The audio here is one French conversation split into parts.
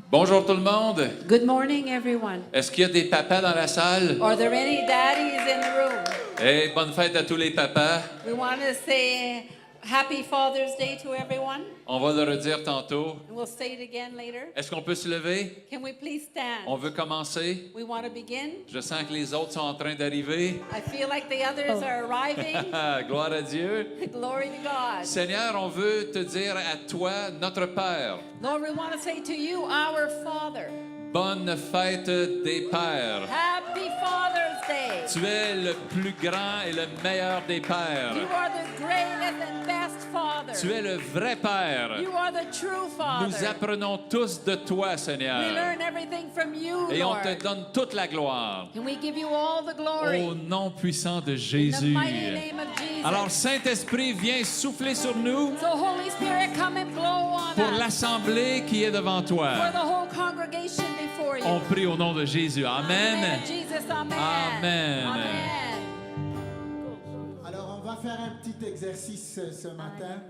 Bonjour tout le monde. Good morning, everyone. Est-ce qu'il y a des papas dans la salle? Are there any daddies in the room? Hey, bonne fête à tous les papas. We want to say Happy Father's Day to everyone. On va le redire tantôt. And we'll say it again later. Est-ce qu'on peut se lever? Can we please stand? On veut commencer. We want to begin. Je sens que les autres sont en train d'arriver. I feel like the others are arriving. Gloire à Dieu. Glory to God. Seigneur, on veut te dire à toi, notre Père, Lord, we want to say to you, our Father, bonne fête des pères. Happy Father's Day. Tu es le plus grand et le meilleur des pères. You are the greatest and best Father. Tu es le vrai Père. You are the true Father. Nous apprenons tous de toi, We Seigneur. learn everything from you, Et on Lord. te donne toute la gloire. And we give you all the glory. Au nom puissant de In the Jésus. mighty name of Jesus. Alors, Saint-Esprit, viens souffler sur nous So Holy Spirit, come and blow on pour us. l'assemblée qui est devant For toi. the whole congregation before you. On prie au nom de Jésus. Amen. Amen. Jesus, amen. Amen. Amen. Alors, on va faire un petit exercice ce matin.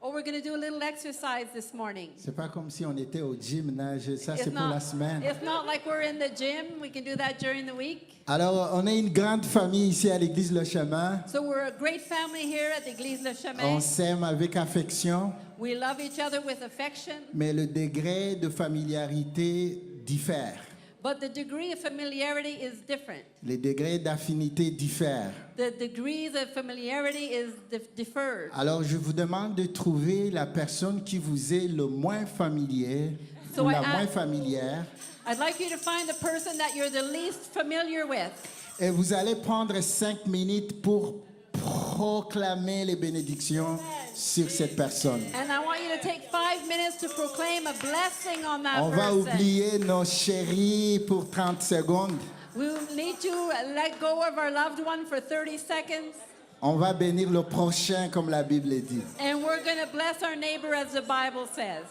Oh, we're going to do a little exercise this morning. C'est pas comme si on était au gym, là. Ça, It's c'est pour la semaine. it's not like we're in the gym. We can do that during the week. Alors, on est une grande famille ici à l'église Le Chemin. So we're a great family here at the Église Le On Chemin. s'aime avec affection, We love each other with affection, mais le degré de familiarité diffère. but the degree of familiarity is different. Les degrés d'affinité diffèrent. The degrees of familiarity is deferred. Alors, je vous demande de trouver la personne qui vous est le moins familier So ou I la ask- moins familière. I'd like you to find the person that you're the least familiar with. Et vous allez prendre 5 minutes pour proclamer les bénédictions sur cette personne. And I want you to take 5 minutes to proclaim a blessing on that On va person. oublier nos chéris pour 30 secondes. We will need to let go of our loved one for 30 seconds. On va bénir le prochain comme la Bible dit. And we're going to bless our neighbor as the Bible says.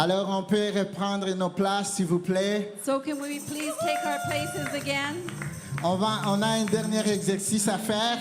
Alors on peut reprendre nos places, s'il vous plaît. So can we please take our places again? On a un dernier exercice à faire.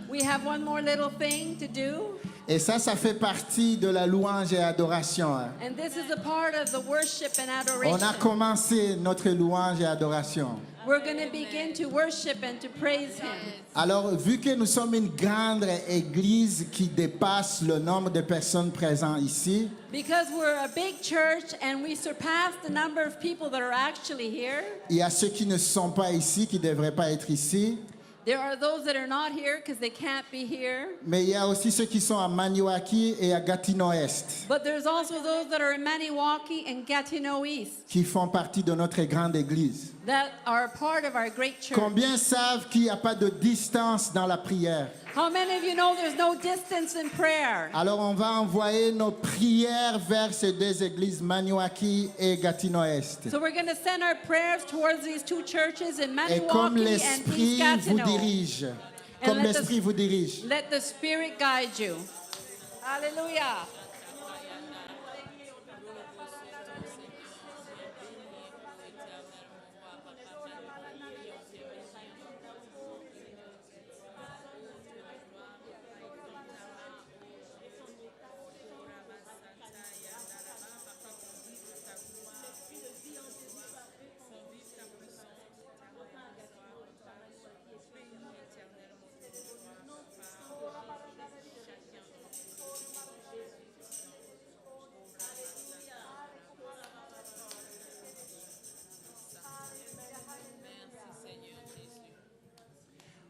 We have one more little thing to do. Et ça fait partie de la louange et adoration. And this is a part of the worship and On a adoration. commencé notre louange et adoration. We're going to begin to worship and to praise Him. Alors, vu que nous sommes une grande église qui dépasse le nombre de personnes présentes ici, Because we're a big church and we surpass the number of people that are actually here, il y a ceux qui ne sont pas ici, qui ne devraient pas être ici, there are those that are not here because they can't be here. mais il y a aussi ceux qui sont à Maniwaki et à Gatineau-Est, But there's also those that are in Maniwaki and Gatineau East qui font partie de notre grande église. that are part of our great church. Combien savent qu'il n'y a pas de distance dans la prière? How many of you know there's no distance in prayer? Alors, on va envoyer nos prières vers ces deux églises, Maniwaki et Gatineau-Est. So we're going to send our prayers towards these two churches in Et comme Maniwaki and l'Esprit East vous Gatineau. dirige, And comme let the- l'Esprit vous dirige. Let the Spirit guide you. Hallelujah.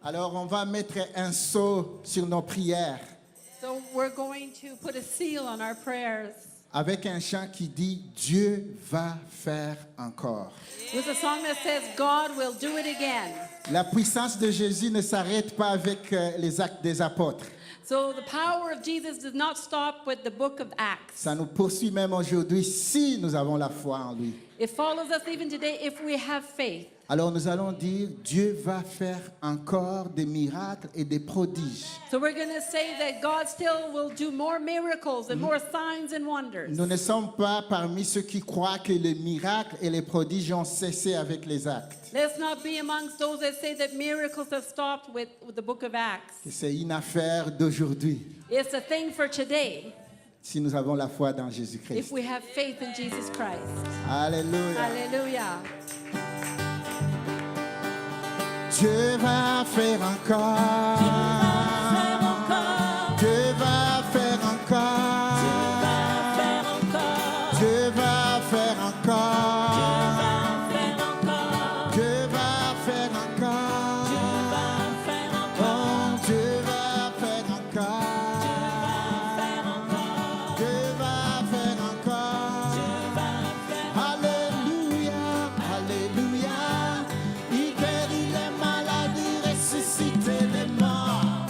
Alors, on va mettre un sceau sur nos prières So we're going to put a seal on our prayers avec un chant qui dit « Dieu va faire encore with a song that says, God will do it again. ». La puissance de Jésus ne s'arrête pas avec les actes des apôtres. So the power of Jesus does not stop with the book of Acts. Ça nous poursuit même aujourd'hui si nous avons la foi en lui. It follows us even today if we have faith. Alors nous allons dire « Dieu va faire encore des miracles et des prodiges ». So we're going to say that God still will do more miracles and more signs and wonders. Nous ne sommes pas parmi ceux qui croient que les miracles et les prodiges ont cessé avec les actes. Let's not be amongst those that say that miracles have stopped with the book of Acts. Que c'est une affaire d'aujourd'hui It's a thing for today si nous avons la foi dans if Jésus-Christ. we have faith in Jesus Christ. Alléluia. Hallelujah. Dieu va faire encore. Dieu va faire encore. Dieu va faire encore. Dieu va faire encore. Oh, Dieu va faire encore. Dieu va faire encore. Alléluia, alléluia. Il guérit les malades, il ressuscite les morts.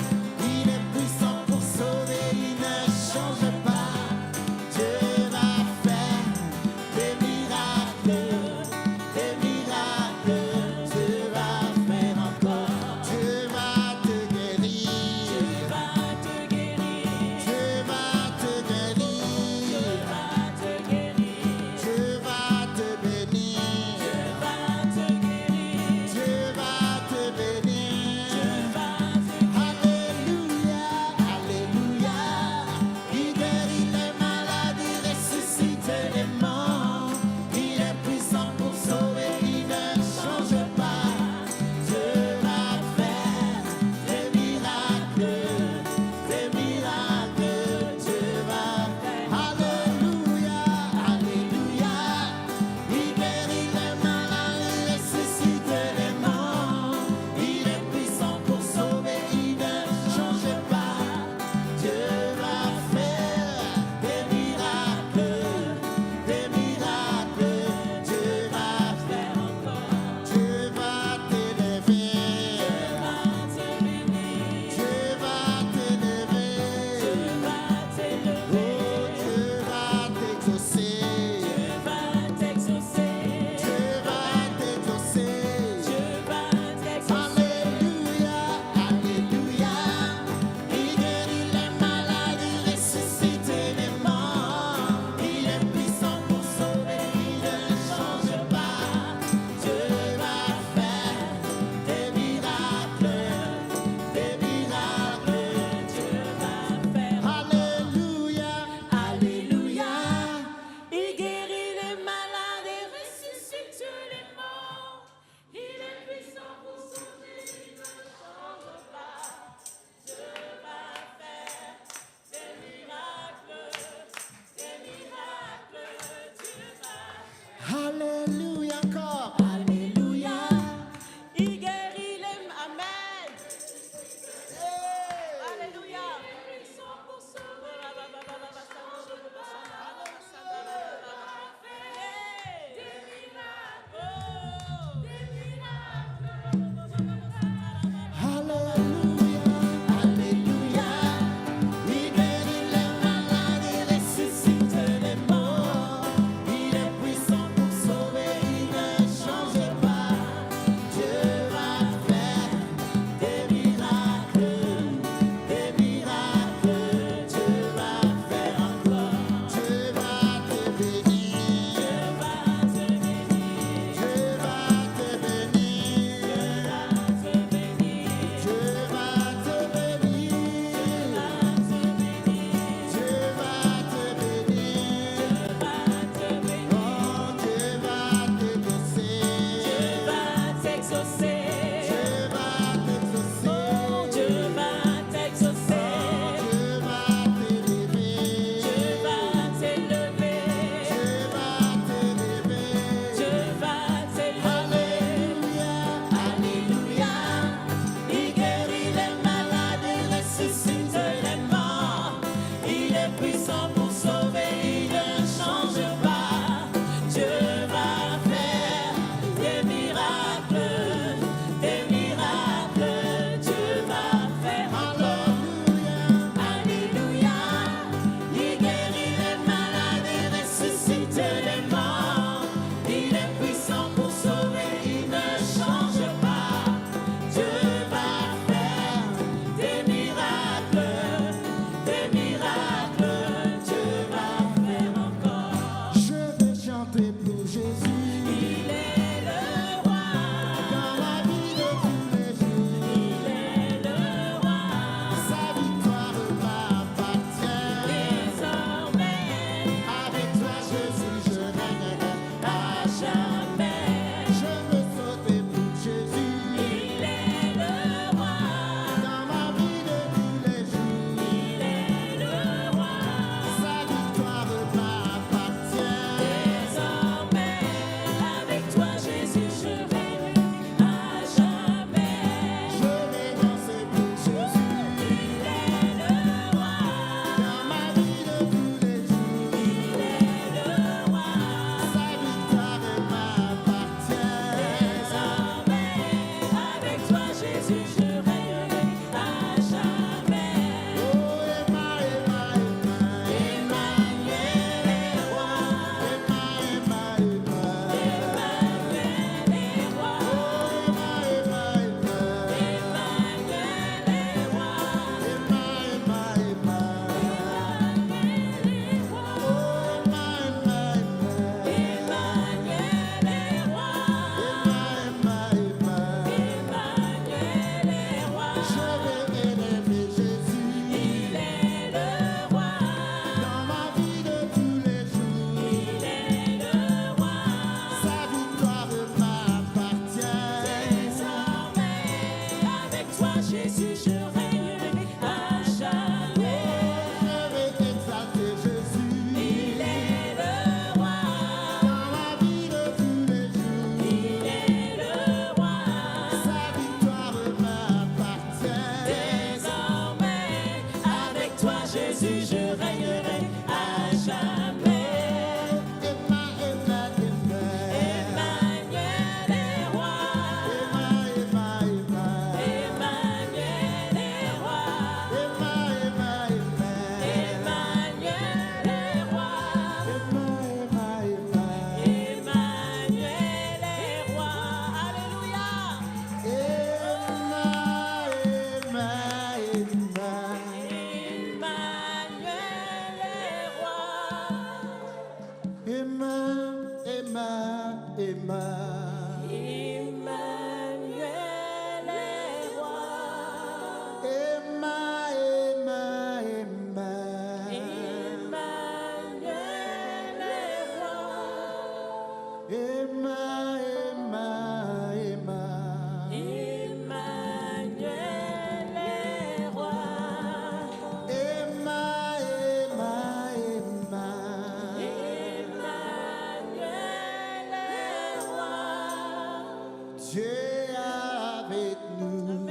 Dieu est avec nous.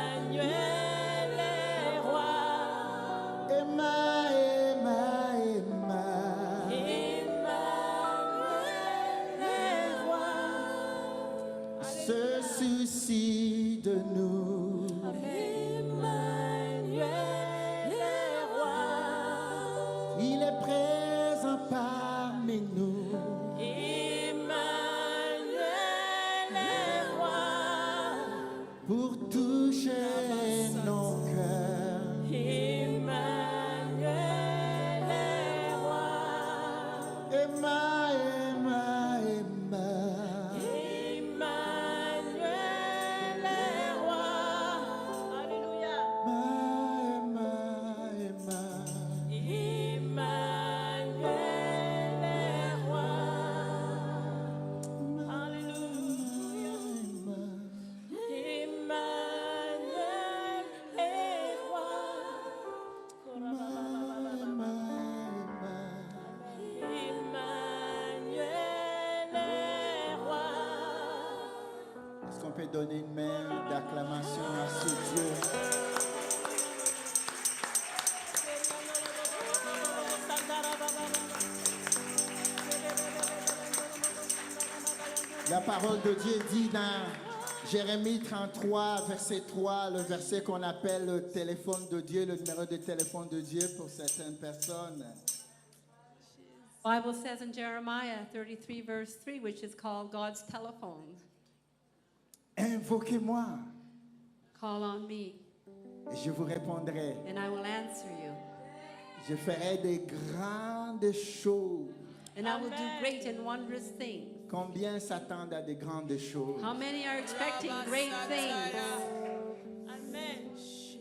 Emmanuel est roi. Emma, Emma, Emma. Emmanuel est roi. Se soucie de nous. Emmanuel est roi. Il est présent parmi nous. Emmanuel est roi. Pour toucher nos cœurs. Emmanuel est roi. Emma, Emma, Emma. Emmanuel est roi. Alléluia. Emma, Emma, Emma. Emmanuel est roi. Alléluia. Emmanuel est roi. Emmanuel est roi. Est-ce qu'on peut donner une main d'acclamation à ce Dieu? La parole de Dieu dit dans Jérémie 33, verset 3, le verset qu'on appelle le téléphone de Dieu, le numéro de téléphone de Dieu pour certaines personnes. Bible says in Jeremiah 33 verse 3, which is called God's telephone, Invoquez-moi call on me et je vous répondrai. and I will answer you. Je ferai des grandes choses. And I will do great and wondrous things. Combien s'attendent à des grandes choses? How many are expecting great things?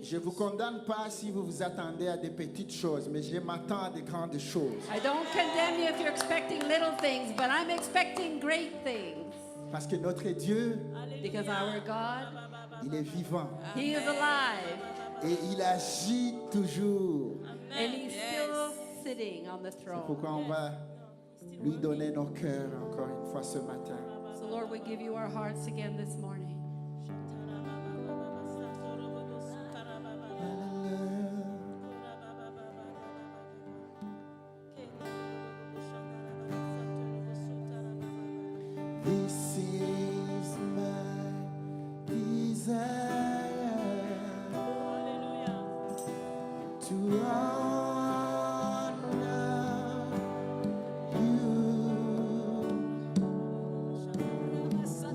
Je ne vous condamne pas si vous vous attendez à des petites choses, mais je m'attends à des grandes choses. I don't condemn you if you're expecting little things, but I'm expecting great things. Parce que notre Dieu, Because our God, il est vivant He is alive et il agit toujours. and He's still sitting on the C'est throne. pourquoi on va lui donner nos cœurs encore une fois ce matin. So Lord, we give you our hearts again this morning. This is my desire to honor you,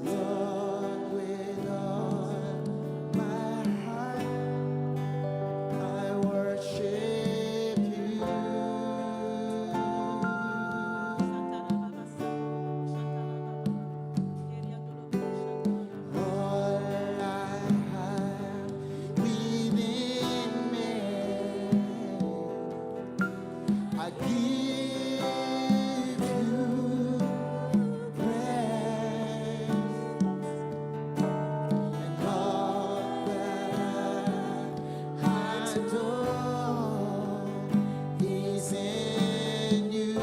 Lord, with all my heart. I worship you. All I have within me, I give you praise, and all that I adore is in you.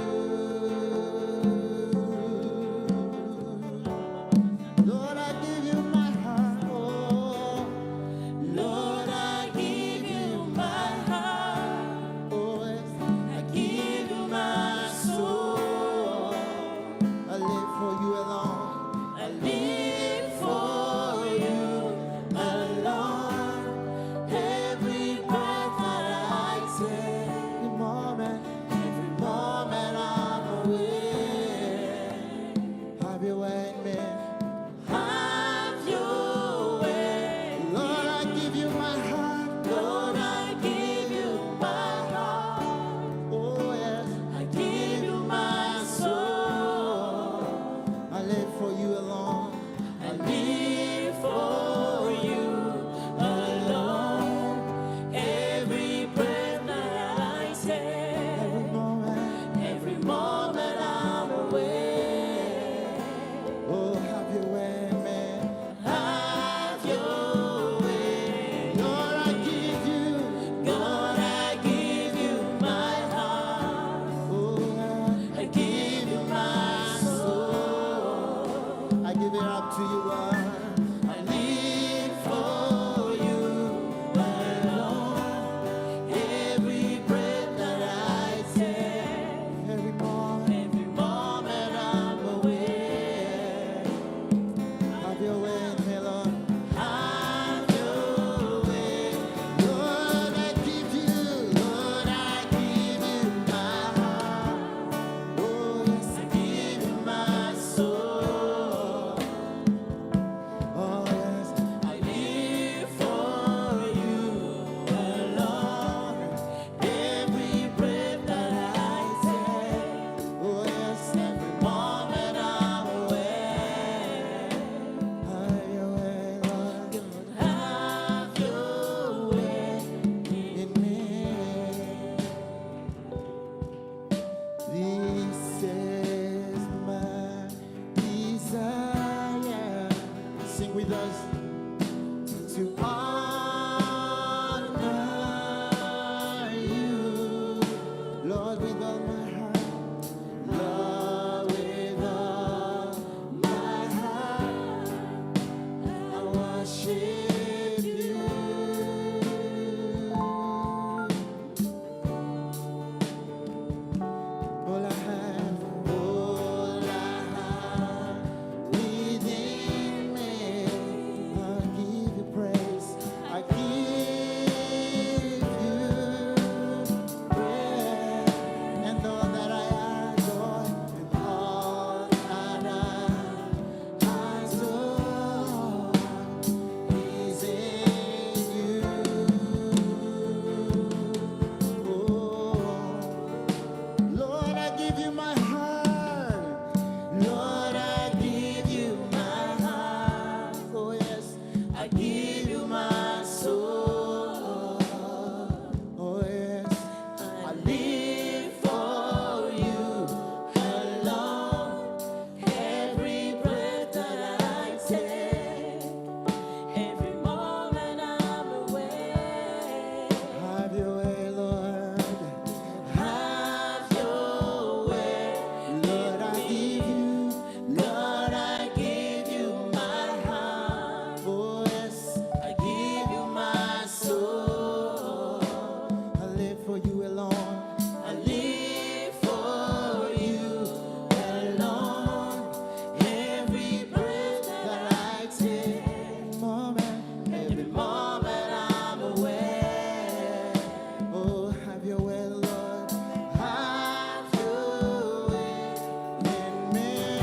Lord, I give you my heart. Oh, Lord, I give you my heart. Oh, yes, I give you my soul. I live for you alone. I live for you alone. Every breath that I take, every moment I'm awake. Have your way in me. Have your way. Lord, I give you my heart. Lord, I give you my heart. Oh, yes. I give you my soul. I live for you alone. I live for you alone. Every breath that I take, every moment I'm awake. to you, Lord. I live for you alone. Every breath that I take, every moment I'm awake. Have your way in me, Lord. Have your way. Lord, I give you my heart. Oh, yes, I give you my soul. Oh, yes, I live for you alone. Every breath that I take, oh, yes, every moment I'm awake. Have your way, Lord. Have your way in me. This is my desire. Sing with us. To honor you, Lord, with all my heart. Lord, with all my heart, I worship you. All I have within me, I give you praise. I give you praise, and all that I adore, and all that I adore is in you. Oh. Lord, I give you my heart. Lord, I give you my heart. Oh, yes, I give you my soul. Oh, yes, I live for you alone. Every breath that I take, every moment I'm awake. Have your way, Lord. Have your way, Lord. I give you my heart. Oh, yes, I give you my soul. I live for you alone. I live for you alone. Every breath that I take, every moment I'm awake. Oh, have your way, Lord. Have your way in me.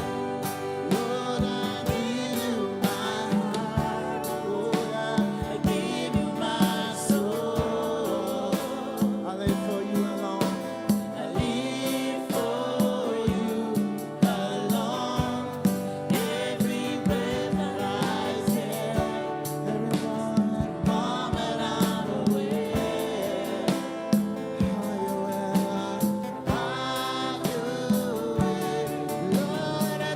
Lord, I give you my heart. Oh, yeah, I give you my soul. I live for you alone. I live for you alone. Every breath that I take, every moment I'm awake. Have your way, Lord. I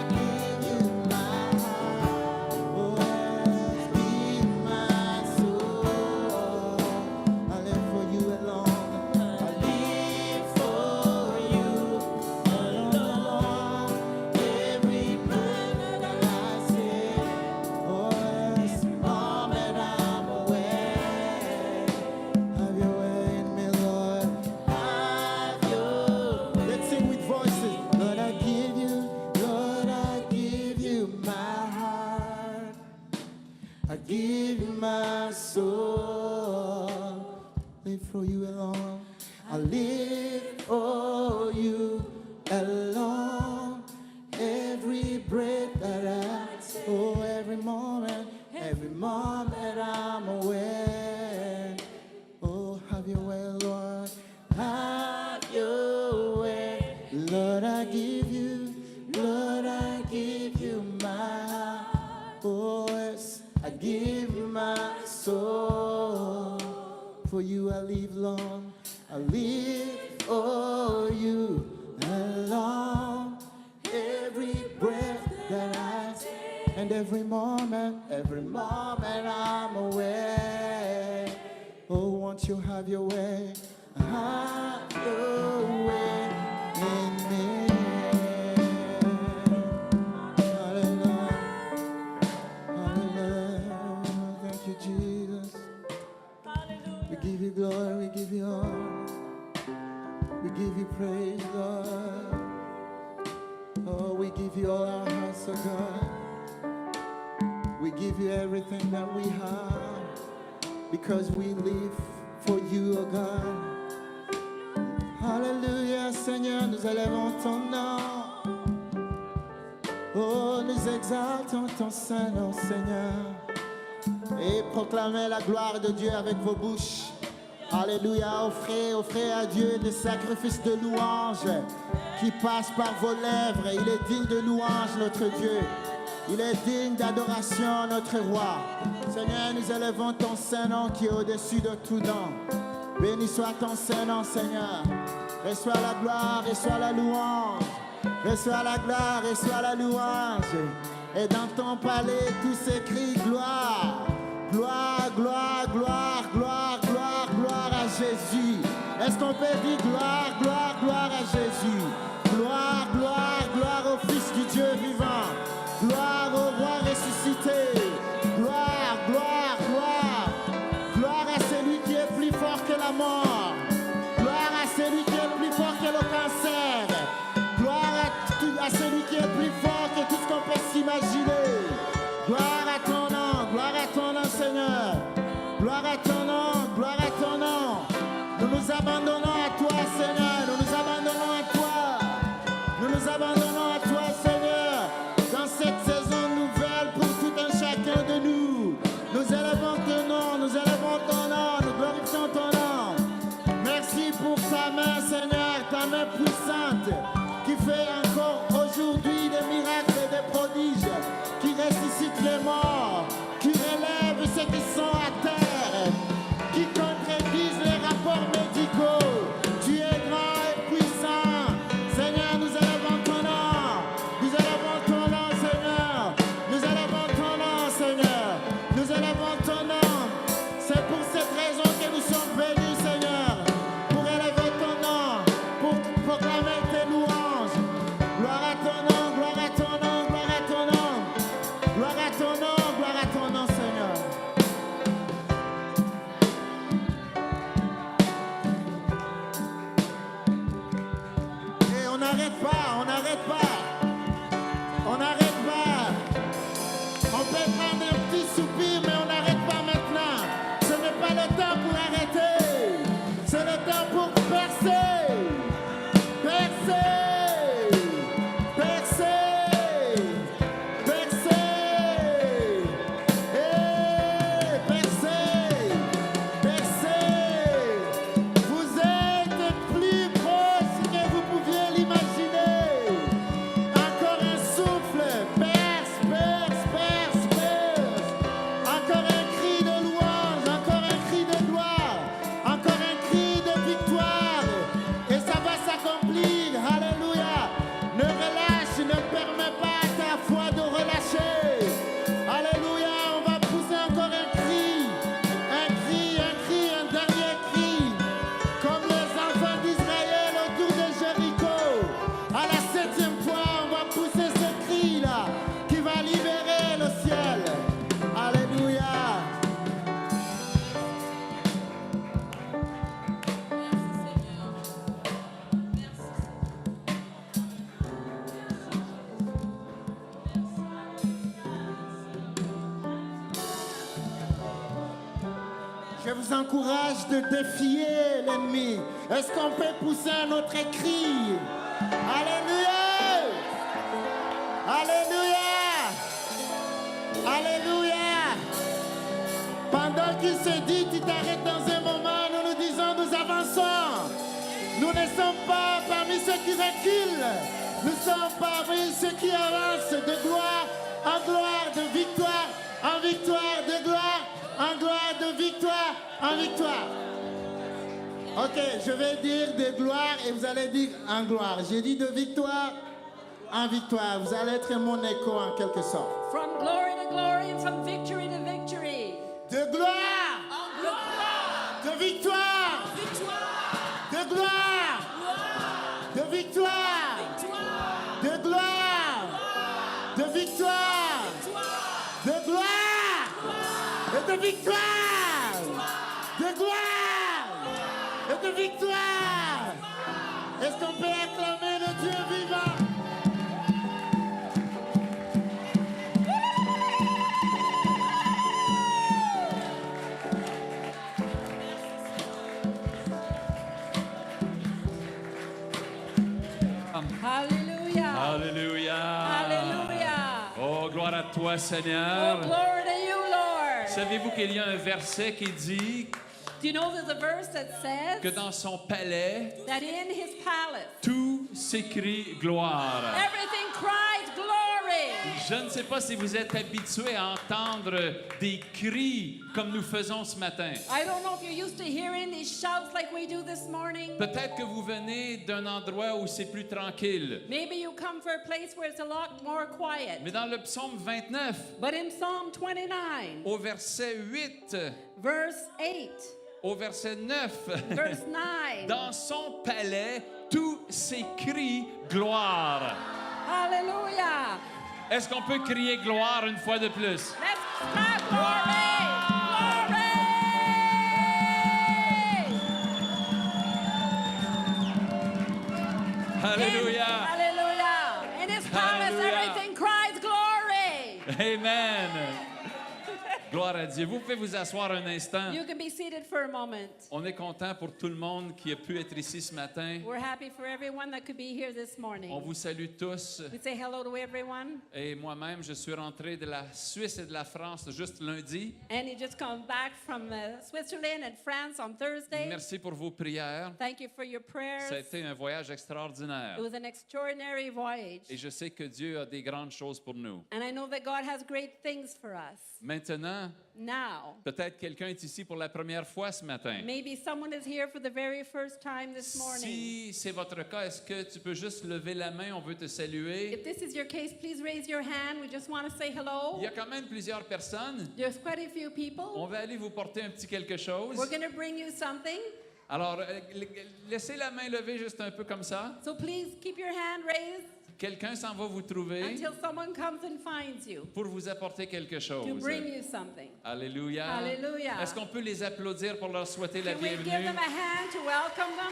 give you my heart. Oh, yes, give my soul. I live for you alone. I live for you alone. Every breath that I take, oh, yes, moment I'm awake. Have your way in me, Lord. Have your way. Let's sing with voices. Lord, I give you my heart. I give you my soul. Live for you alone. I live for you alone. Every breath that I take, oh, every moment I'm awake. Oh, have your way, Lord. Have your way. Lord, I give you my heart. Oh, yes, I give you my soul. For you I live long. I live for you alone. Every breath that I take, and every moment I'm awake. Oh, won't you have your way? Have your way in me. we give you all our hearts, oh God. We give you everything that we have because we live for you, oh God. Alléluia, Seigneur, nous élevons ton nom. Oh, nous exaltons ton Saint-Nom, Seigneur. Et proclamez la gloire de Dieu avec vos bouches. Alléluia, offrez à Dieu des sacrifices de louange qui passent par vos lèvres. Il est digne de louange, notre Dieu. Il est digne d'adoration, notre Roi. Seigneur, nous élevons ton Saint-Nom qui est au-dessus de tout nom. Béni soit ton Saint-Nom, Seigneur. Reçois la gloire, reçois la louange. Reçois la gloire, reçois la louange. Et dans ton palais, tous s'écrient gloire. Gloire, gloire, gloire, gloire, gloire, gloire à Jésus. Est-ce qu'on peut dire gloire, gloire, gloire à Jésus? Gloire, gloire, gloire au Fils du Dieu vivant. Gloire au Roi ressuscité. Gloire, gloire, gloire. Gloire à celui qui est plus fort que la mort. Gloire à celui qui est plus fort que le cancer. Gloire à celui qui est plus fort que tout ce qu'on peut s'imaginer. Gloire à ton nom, Seigneur. Gloire à ton nom, gloire à ton nom. Nous nous abandonnons à toi, Seigneur. Nous nous abandonnons à toi. Nous nous abandonnons à toi, Seigneur. Dans cette saison nouvelle pour tout un chacun de nous. Nous élevons ton nom, nous élevons ton nom, nous glorifions ton nom. Merci pour ta main, Seigneur, ta main puissante qui fait encore aujourd'hui des miracles et des prodiges, qui ressuscite les morts, qui relève ceux qui sont à terre, qui contredisent les rapports médicaux. Tu es grand et puissant. Seigneur, nous élevons ton nom. Nous élevons ton nom, Seigneur. Nous élevons ton nom, Seigneur. Nous élevons ton nom. C'est pour cette raison que nous sommes venus, Seigneur, pour élever ton nom, pour proclamer tes louanges. Gloire à ton nom, gloire à ton nom, gloire à ton nom. Gloire à ton nom, gloire à ton nom, Seigneur. Et on n'arrête pas, on n'arrête pas. On n'arrête pas. On peut prendre un petit soupir, mais on n'arrête pas maintenant. Ce n'est pas le temps pour arrêter. C'est le temps pour percer. Percer. Percer. Percer. Et percer. Percer. Vous êtes plus proche que vous pouviez l'imaginer. Encore un souffle. Perce, perce, perce, perce. Encore un cri de louange, encore un cri de gloire, encore un cri de victoire. Et ça va s'accomplir. Alléluia. Ne relâche, ne permets pas à ta foi de relâcher. Alléluia. On va pousser encore un cri, un cri, un cri, un dernier cri. Comme les enfants d'Israël autour de Jéricho. À la 7e fois, on va pousser ce cri-là qui va libérer le ciel. Alléluia. Je vous encourage de défier l'ennemi. Est-ce qu'on peut pousser un autre cri? Alléluia! Alléluia! Alléluia! Pendant qu'il se dit, tu t'arrêtes dans un moment, nous nous disons, nous avançons. Nous ne sommes pas parmi ceux qui reculent. Nous sommes parmi ceux qui avancent de gloire en gloire, de victoire en victoire, de gloire en gloire, de victoire en victoire. Ok, je vais dire de gloire et vous allez dire en gloire. J'ai dit de victoire en victoire. Vous allez être mon écho en quelque sorte. From glory to glory, from victory to victory. De gloire, En gloire, de victoire, victoire, de gloire, gloire, de victoire, victoire, de gloire, de victoire, victoire, de gloire, et de victoire, de gloire, et de victoire. Est-ce qu'on peut acclamer le Dieu vivant? Gloire à toi, Oh, Seigneur. glory to you, Lord. Savez-vous qu'il y a un verset qui dit Do you know there's a verse that que says dans son palais, that in his palace, tout s'écrie gloire? everything cries glory? Je ne sais pas si vous êtes habitués à entendre des cris comme nous faisons ce matin. I don't know if you're used to hearing these shouts like we do this morning. Peut-être que vous venez d'un endroit où c'est plus tranquille. Maybe you come for a place where it's a lot more quiet. Mais dans le psaume 29, But in Psalm 29, au verset 8, verse 8, au verset 9, verse 9, dans son palais, tout s'écrie gloire. hallelujah. Est-ce qu'on peut crier gloire une fois de plus? Let's clap glory! Glory! Alléluia! Hallelujah! In his palace, Hallelujah. everything cries glory! Amen! Gloire à Dieu. Vous pouvez vous asseoir un instant. You can be seated for a moment. On est content pour tout le monde qui a pu être ici ce matin. We're happy for everyone that could be here this morning. On vous salue tous. We say hello to everyone. Et moi-même, je suis rentré de la Suisse et de la France juste lundi. And you just come back from Switzerland and France on Thursday. Merci pour vos prières. Thank you for your prayers. Ça a été un voyage extraordinaire. It was an extraordinary voyage. Et je sais que Dieu a des grandes choses pour nous. And I know that God has great things for us. Maintenant, Now, peut-être quelqu'un est ici pour la première fois ce matin. maybe someone is here for the very first time this morning. Si c'est votre cas, est-ce que tu peux juste lever la main? On veut te saluer. If this is your case, please raise your hand. We just want to say Il hello. y a quand même plusieurs personnes. There's quite a few On people. va aller vous porter un petit quelque chose. We're going to bring you something. Alors, laissez la main levée juste un peu comme ça. So please keep your hand raised Quelqu'un s'en va vous trouver until someone comes and finds you pour vous apporter quelque to chose. bring you something. Alléluia. Alléluia. Est-ce qu'on peut les applaudir pour leur souhaiter la Can we give bienvenue? them a hand to welcome them?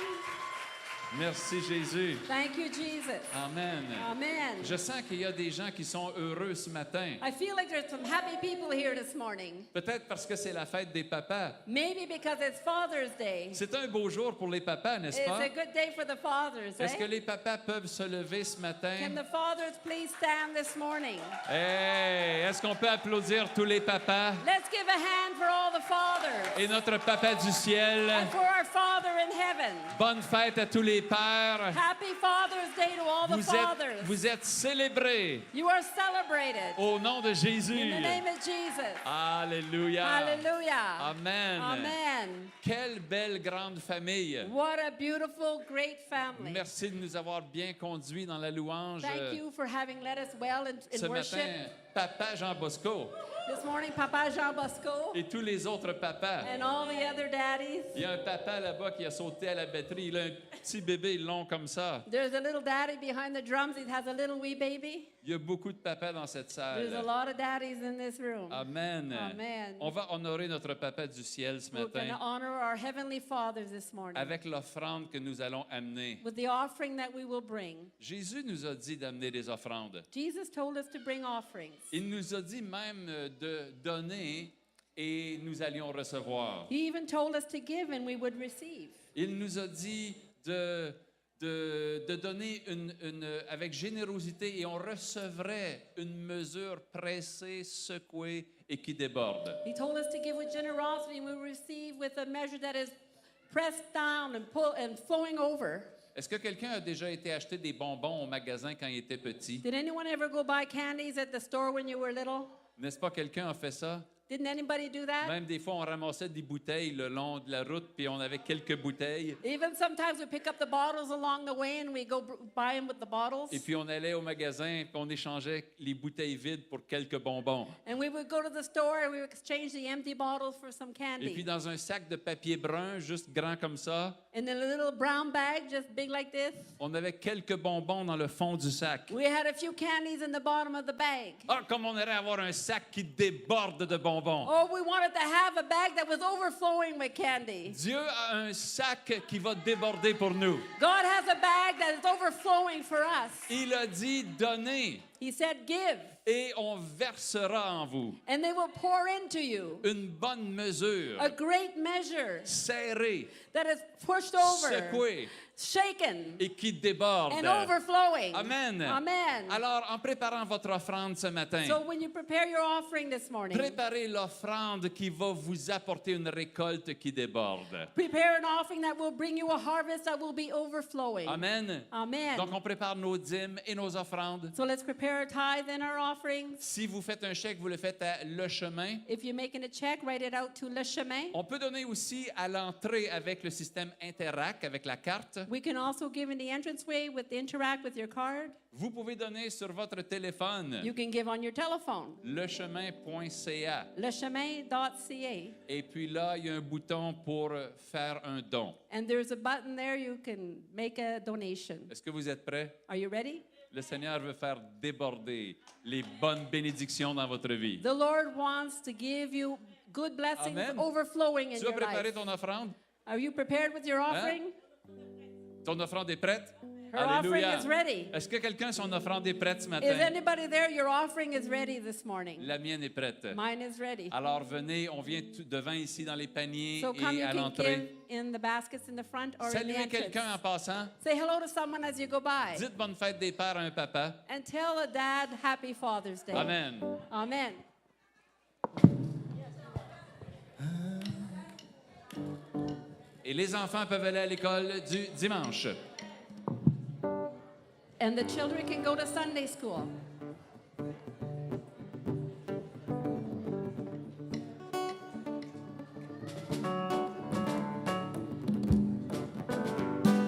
Merci Jésus. Thank you, Jesus. Amen. Amen. Je sens qu'il y a des gens qui sont heureux ce matin. I feel like there's some happy people here this morning. Peut-être parce que c'est la fête des papas. Maybe because it's Father's Day. C'est un beau jour pour les papas, n'est-ce It's pas? a good day for the fathers, Est-ce que right? les papas peuvent se lever ce Can matin? the fathers please stand this morning? Hey, est-ce qu'on peut applaudir tous les papas Let's give a hand for all the fathers et notre papa du ciel? and for our Father in heaven. Bonne fête à tous les pères. Happy Father's Day to all the fathers. Vous êtes célébrés You are celebrated au nom de Jésus. in the name of Jesus. Alléluia. Hallelujah. Amen. Amen. Quelle belle grande famille. What a beautiful, great family. Merci de nous avoir bien conduits dans la louange Thank you for having led us well ce in worship. matin. Papa Jean Bosco This morning, Papa Jean Bosco et tous les autres papas. and all the other daddies. Il y a un papa là-bas qui a sauté à la batterie. Il a un petit bébé long comme ça. There's a little daddy behind the drums. He has a little wee baby. Il y a beaucoup de papas dans cette There's a salle. lot of daddies in this room. Amen. Amen. On va honorer notre papa du ciel ce We're going to matin honor our Heavenly Fathers this morning avec l'offrande que nous allons amener. with the offering that we will bring. Jésus nous a dit d'amener des offrandes. Jesus told us to bring offerings. Il nous a dit même de donner et nous allions recevoir. He even told us to give and we would receive. Il nous a dit de donner avec générosité et on recevrait une mesure pressée, secouée et qui déborde. He told us to give with generosity and we will receive with a measure that is pressed down and flowing over. Est-ce que quelqu'un a déjà été acheter des bonbons au magasin quand il était petit? Did anyone ever go buy candies at the store when you were little? N'est-ce pas quelqu'un a fait ça? Didn't anybody do that? Même des fois, on ramassait des bouteilles le long de la route, puis on avait quelques bouteilles. Even sometimes we pick up the bottles along the way and we go buy them with the bottles. Et puis on allait au magasin, puis on échangeait les bouteilles vides pour quelques bonbons. And we would go to the store and we would exchange the empty bottles for some Et puis candy. dans un sac de papier brun, juste grand comme ça, And in a little brown bag, just big like this, on avait quelques bonbons dans le fond du sac. we had a few candies in the bottom of the bag. Ah, comme on aimerait avoir un sac qui déborde de bonbons. Oh, we wanted to have a bag that was overflowing with candy. Dieu a un sac qui va déborder pour nous. God has a bag that is overflowing for us. Il a dit donnez He said, give, et on versera en vous and they will pour into you une bonne mesure, a great measure serrée, that is pushed over, secouée, shaken et qui déborde. and overflowing. Amen. Amen. Alors, en préparant votre offrande ce matin, So when you prepare your offering this morning, préparez l'offrande qui va vous apporter une récolte qui déborde. prepare an offering that will bring you a harvest that will be overflowing. Amen. Amen. Donc, on prépare nos dîmes et nos offrandes. So let's prepare our tithe and our offerings. Si vous faites un chèque, vous le faites à Le Chemin. If you're making a check, write it out to Le Chemin. On peut donner aussi à l'entrée avec le système Interac, avec la carte. We can also give in the entranceway with Interact with your card. Vous pouvez donner sur votre téléphone, You can give on your telephone. lechemin.ca. lechemin.ca. Et puis là, il y a un bouton pour faire un don. And there's a button there you can make a donation. Est-ce que vous êtes prêts? Are you ready? Le Seigneur veut faire déborder les bonnes bénédictions dans votre vie. The Lord wants to give you good blessings Amen. overflowing in Tu as your préparé life. ton offrande? Are you prepared with your offering? Ton offrande est prête? Her offering is ready. Est-ce que quelqu'un, son offrande est prête ce Is matin? anybody there? Your offering is ready this morning. La mienne est prête. Mine is ready. Alors venez, on vient devant ici dans les paniers So come, et you à can give l'entrée. in the baskets in the front or in the Saluez quelqu'un en entrance. passant. Say hello to someone as you go by. Dites bonne fête des pères à un papa. And tell a dad Happy Father's Day. Amen. Amen. Et les enfants peuvent aller à l'école du dimanche. And the children can go to Sunday school.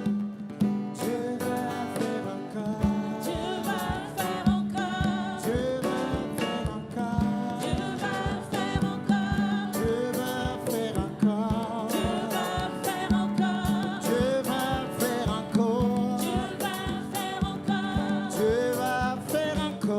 Dieu va faire encore. Dieu va faire encore. Dieu va faire encore. Dieu va faire encore. Dieu va faire encore. Dieu va faire encore. Dieu va faire encore. Dieu va faire encore. Dieu va faire encore.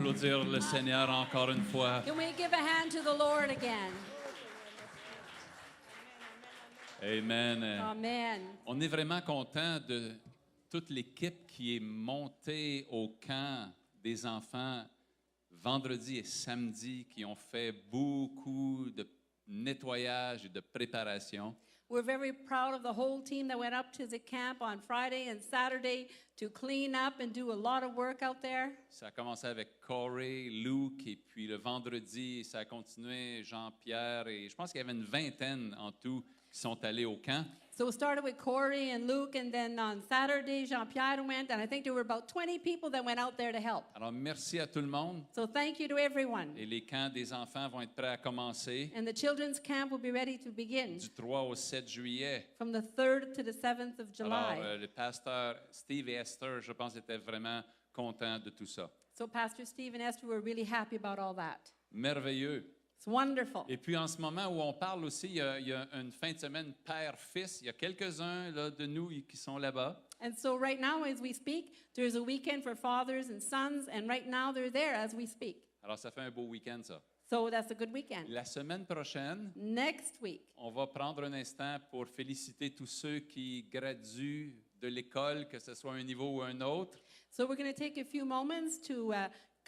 applaudir le Seigneur encore une fois? Can we give a hand to the Lord again? Amen. Amen. On est vraiment content de toute l'équipe qui est montée au camp des enfants vendredi et samedi, qui ont fait beaucoup de nettoyage et de préparation. We're very proud of the whole team that went up to the camp on Friday and Saturday to clean up and do a lot of work out there. Ça a commencé avec Corey, Luke, et puis le vendredi, ça a continué, Jean-Pierre, et je pense qu'il y avait une vingtaine en tout qui sont allés au camp. So it started with Corey and Luke, and then on Saturday, Jean-Pierre went, and I think there were about 20 people that went out there to help. Alors, merci à tout le monde. So thank you to everyone. Et les camps des enfants vont être prêts à commencer And the children's camp will be ready to begin du 3 au 7 juillet. from the 3rd to the 7th of Alors, July. le pasteur Steve et Esther, je pense, étaient vraiment contents de tout ça. So Pastor Steve and Esther were really happy about all that. Merveilleux. It's wonderful. Et puis, en ce moment où on parle aussi, il y a une fin de semaine père-fils. Il y a quelques-uns là, de nous qui sont là-bas. And so right now, as we speak, there's a weekend for fathers and sons, and right now they're there as we speak. Alors, ça fait un beau week-end, ça. So that's a good weekend. La semaine prochaine, Next week, on va prendre un instant pour féliciter tous ceux qui graduent de l'école, que ce soit un niveau ou un autre. so we're going to take a few moments to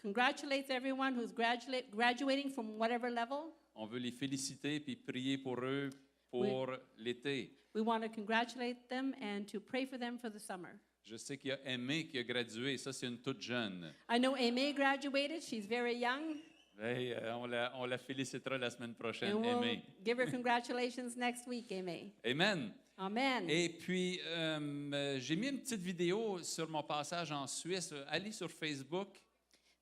congratulate everyone who's graduating from whatever level. On veut les féliciter puis prier pour eux pour l'été. We want to congratulate them and to pray for them for the summer. Je sais qu'il y a Aimé qui a gradué. Ça, c'est une toute jeune. I know Amy graduated. She's very young. Hey, on la félicitera la semaine prochaine, And we'll Aimé. give her congratulations next week, Amy. Amen. Amen. Et puis, j'ai mis une petite vidéo sur mon passage en Suisse. Allez sur Facebook.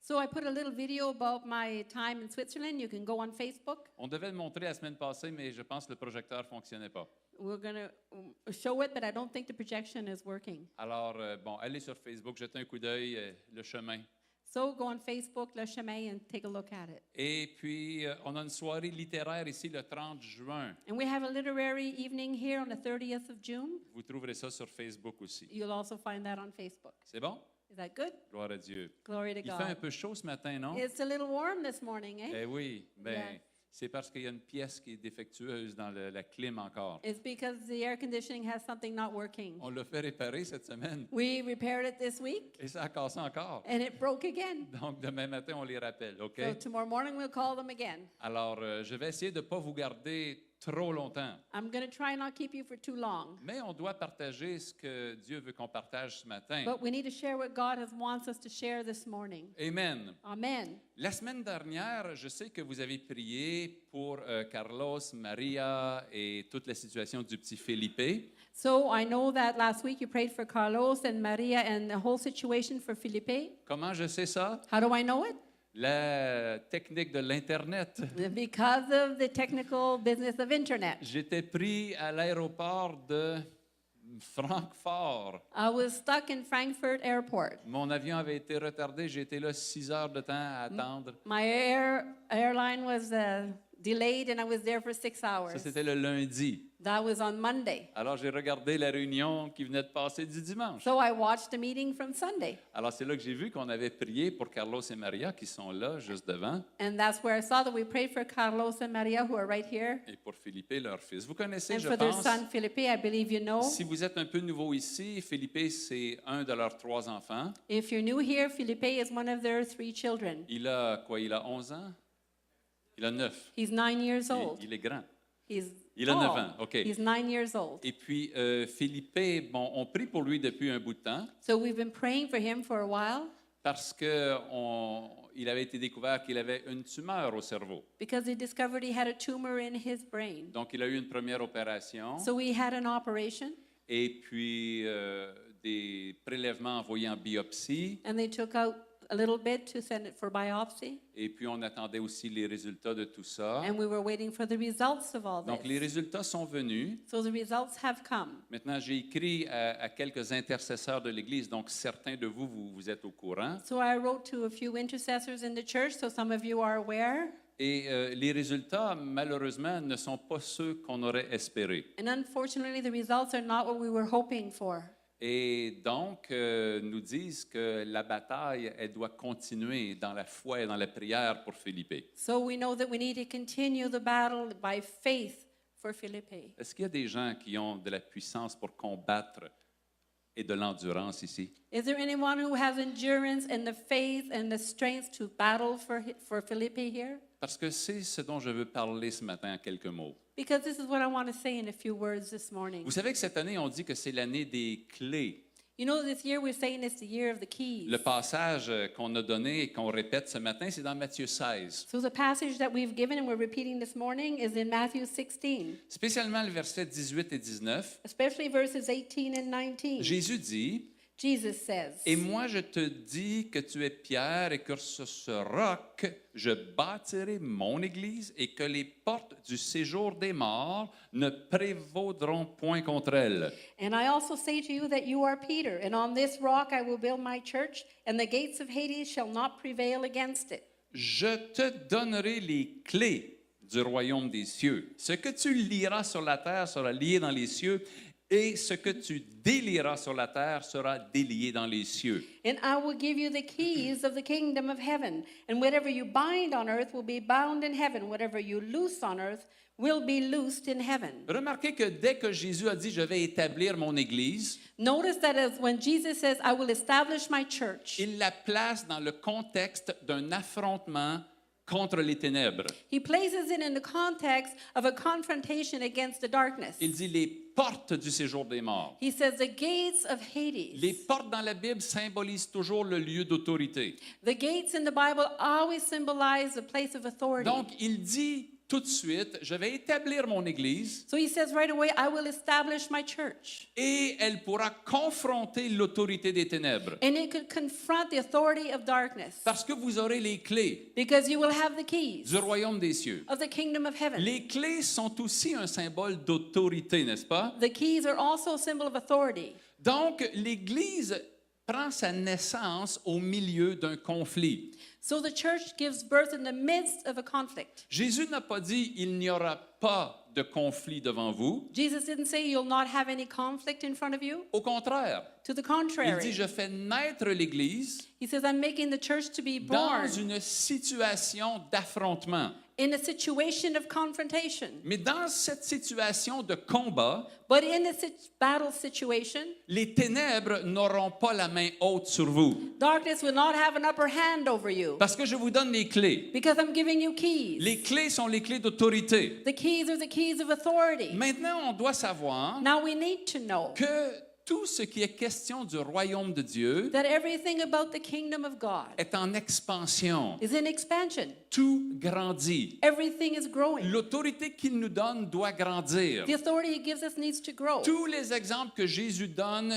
So I put a little video about my time in Switzerland. You can go on Facebook. On devait le montrer la semaine passée, mais je pense que le projecteur ne fonctionnait pas. We're going to show it, but I don't think the projection is working. Alors, bon, allez sur Facebook, jetez un coup d'œil, le chemin. So go on Facebook, Le Chemin, and take a look at it. Et puis, on a une soirée littéraire ici le 30 juin. And we have a literary evening here on the 30th of June. Vous trouverez ça sur Facebook aussi. You'll also find that on Facebook. C'est bon? Is that good? Gloire à Dieu. Glory to Il fait un God. peu chaud ce matin, non? It's a little warm this morning, eh? Eh oui, ben, Yes. c'est parce qu'il y a une pièce qui est défectueuse dans la clim encore. It's because the air conditioning has something not working. On l'a fait réparer cette semaine We repaired it this week, et ça a cassé encore. and it broke again. Donc, demain matin, on les rappelle, OK? So tomorrow morning we'll call them again. Alors, je vais essayer de ne pas vous garder trop longtemps. I'm going to try not keep you for too long. Mais on doit partager ce que Dieu veut qu'on partage ce matin. But we need to share what God wants us to share this morning. Amen. Amen. La semaine dernière, je sais que vous avez prié pour Carlos, Maria et toute la situation du petit Felipe. So I know that last week you prayed for Carlos and Maria and the whole situation for Felipe. Comment je sais ça? How do I know it? La technique de l'Internet. Because of the technical business of internet. J'étais pris à l'aéroport de Francfort. I was stuck in Frankfurt Airport. Mon avion avait été retardé. J'ai été là 6 heures de temps à attendre. My airline was delayed and I was there for 6 hours. Ça, c'était le lundi. That was on Monday. Alors, j'ai regardé la réunion qui venait de passer du dimanche. So I watched the meeting from Sunday. Alors, c'est là que j'ai vu qu'on avait prié pour Carlos et Maria qui sont là, juste devant, And that's where I saw that we prayed for Carlos and Maria, who are right here, et pour Philippe, leur fils. Vous connaissez, and je for their pense. son Felipe. I believe you know. Si vous êtes un peu nouveau ici, Philippe, c'est un de leurs 3 enfants. If you're new here, Felipe is one of their 3 children. Il a quoi? Il a 11 ans? Il a 9. He's 9 years old. Il est grand. He's Il a tall. 9 ans, OK. He's 9 years old. Et puis, Philippe, bon, on prie pour lui depuis un bout de temps So we've been praying for him for a while parce qu'il avait été découvert qu'il avait une tumeur au cerveau. because he discovered he had a tumor in his brain. Donc, il a eu une première opération So we had an operation, et puis des prélèvements envoyés en biopsie. and they took out a little bit to send it for biopsy, Et puis, on attendait aussi les résultats de tout ça. and we were waiting for the results of all Donc, les this. résultats sont venus. So the results have come. Maintenant, j'ai écrit à quelques intercesseurs de l'Église, donc certains de vous, vous êtes au courant. So I wrote to a few intercessors in the church, so some of you are aware. Et les résultats, malheureusement, ne sont pas ceux qu'on aurait espérés. And unfortunately, the results are not what we were hoping for. Et donc, nous disent que la bataille, elle doit continuer dans la foi et dans la prière pour Philippe. So we know that we need to continue the battle by faith for Philippi. Est-ce qu'il y a des gens qui ont de la puissance pour combattre et de l'endurance ici? Is there anyone who has endurance and the faith and the strength to battle for Philippi here? Parce que c'est ce dont je veux parler ce matin en quelques mots. Because this is what I want to say in a few words this morning. Vous savez que cette année, on dit que c'est l'année des clés. You know, this year we're saying it's the year of the keys. Le passage qu'on a donné et qu'on répète ce matin, c'est dans Matthieu 16. So the passage that we've given and we're repeating this morning is in Matthew 16, Spécialement le verset 18 et 19. especially verses 18 and 19. Jésus dit, Jesus says, « Et moi je te dis que tu es Pierre et que sur ce roc, je bâtirai mon église et que les portes du séjour des morts ne prévaudront point contre elle. And I also say to you that you are Peter, and on this rock I will build my church, and the gates of Hades shall not prevail against it. Je te donnerai les clés du royaume des cieux. Ce que tu lieras sur la terre sera lié dans les cieux, et ce que tu délieras sur la terre sera délié dans les cieux. And I will give you the keys of the kingdom of heaven, and whatever you bind on earth will be bound in heaven, whatever you loose on earth will be loosed in heaven. Remarquez que dès que Jésus a dit « Je vais établir mon Église », Notice that as when Jesus says, I will establish my church, il la place dans le contexte d'un affrontement contre les ténèbres. he places it in the context of a confrontation against the darkness. Il dit les portes du séjour des morts. He says the gates of Les Hades. portes dans la Bible symbolisent toujours le lieu d'autorité. The gates in the Bible always symbolize the place of authority. Donc, il dit tout de suite, je vais établir mon Église So he says right away, I will establish my church. et elle pourra confronter l'autorité des ténèbres. And it could confront the authority of darkness. Parce que vous aurez les clés Because you will have the keys du royaume des cieux. of the kingdom of heaven. Les clés sont aussi un symbole d'autorité, n'est-ce pas? The keys are also a symbol of authority. Donc, l'Église prend sa naissance au milieu d'un conflit. So the church gives birth in the midst of a conflict. Jésus n'a pas dit il n'y aura pas de conflit devant vous. Jesus didn't say you'll not have any conflict in front of you. Au contraire, To the il dit contrary, je fais naître l'Église he says, I'm making the church to be dans born une situation d'affrontement. in a situation of confrontation. Mais dans cette situation de combat, But in a battle situation, les ténèbres n'auront pas la main haute sur vous. darkness will not have an upper hand over you. Parce que je vous donne les clés. Because I'm giving you keys. Les clés sont les clés d'autorité. The keys are the keys of authority. Maintenant, on doit savoir Now we need to know que tout ce qui est question du royaume de Dieu that everything about the kingdom of God est en expansion. is in expansion. Tout grandit. Everything is growing. L'autorité qu'il nous donne doit grandir. The authority he gives us needs to grow. Tous les exemples que Jésus donne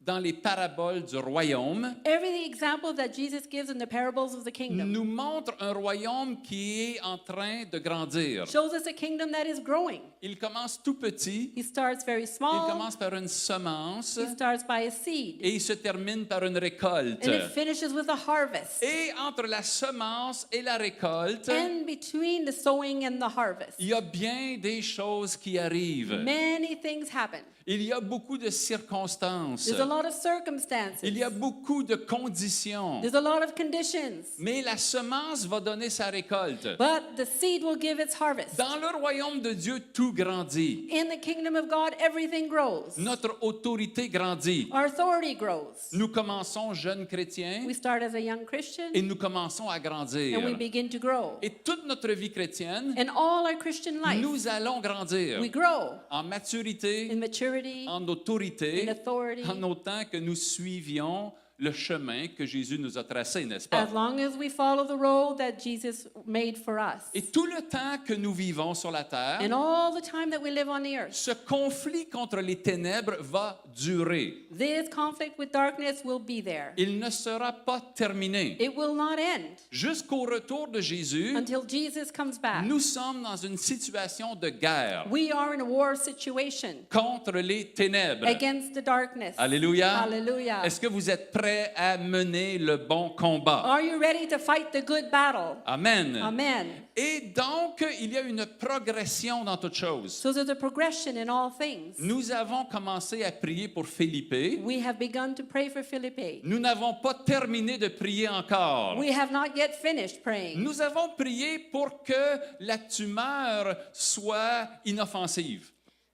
dans les paraboles du royaume Every example that Jesus gives in the parables of the kingdom nous montre un royaume qui est en train de grandir. shows us a kingdom that is growing. Il commence tout petit, He starts very il small. commence par une semence He starts by a seed. et il se termine par une récolte. And it finishes with a harvest. Et entre la semence et la récolte, And between the sowing and the harvest, il y a bien des choses qui arrivent. many things happen. Il y a beaucoup de circonstances. There's a lot of circumstances. Il y a beaucoup de conditions. There's a lot of conditions. Mais la semence va donner sa récolte. But the seed will give its harvest. Dans le royaume de Dieu, tout grandit. In the kingdom of God, everything grows. Notre autorité grandit. Our authority grows. Nous commençons jeunes chrétiens We start as a young Christian et nous commençons à grandir. and we begin to grow. Et toute notre vie chrétienne, In all our Christian life, nous allons grandir we grow en maturité, in maturity, en autorité, in authority, en autant que nous suivions le chemin que Jésus nous a tracé, n'est-ce pas? as long as we follow the road that Jesus made for us. Et tout le temps que nous vivons sur la terre, And all the time that we live on the earth, ce conflit contre les ténèbres va durer. this conflict with darkness will be there. Il ne sera pas terminé. It will not end Jusqu'au retour de Jésus, until Jesus comes back. nous sommes dans une situation de guerre We are in a war situation contre les ténèbres. against the darkness. Alléluia. Hallelujah. Est-ce que vous êtes prêts prêt à mener le bon combat? Are you ready to fight the good battle? Amen. Amen. Et donc, il y a une progression dans toutes choses. So there's a progression in all things. Nous avons commencé à prier pour Philippe. We have begun to pray for Philippi. Nous n'avons pas terminé de prier encore. We have not yet finished praying. Nous avons prié pour que la tumeur soit inoffensive.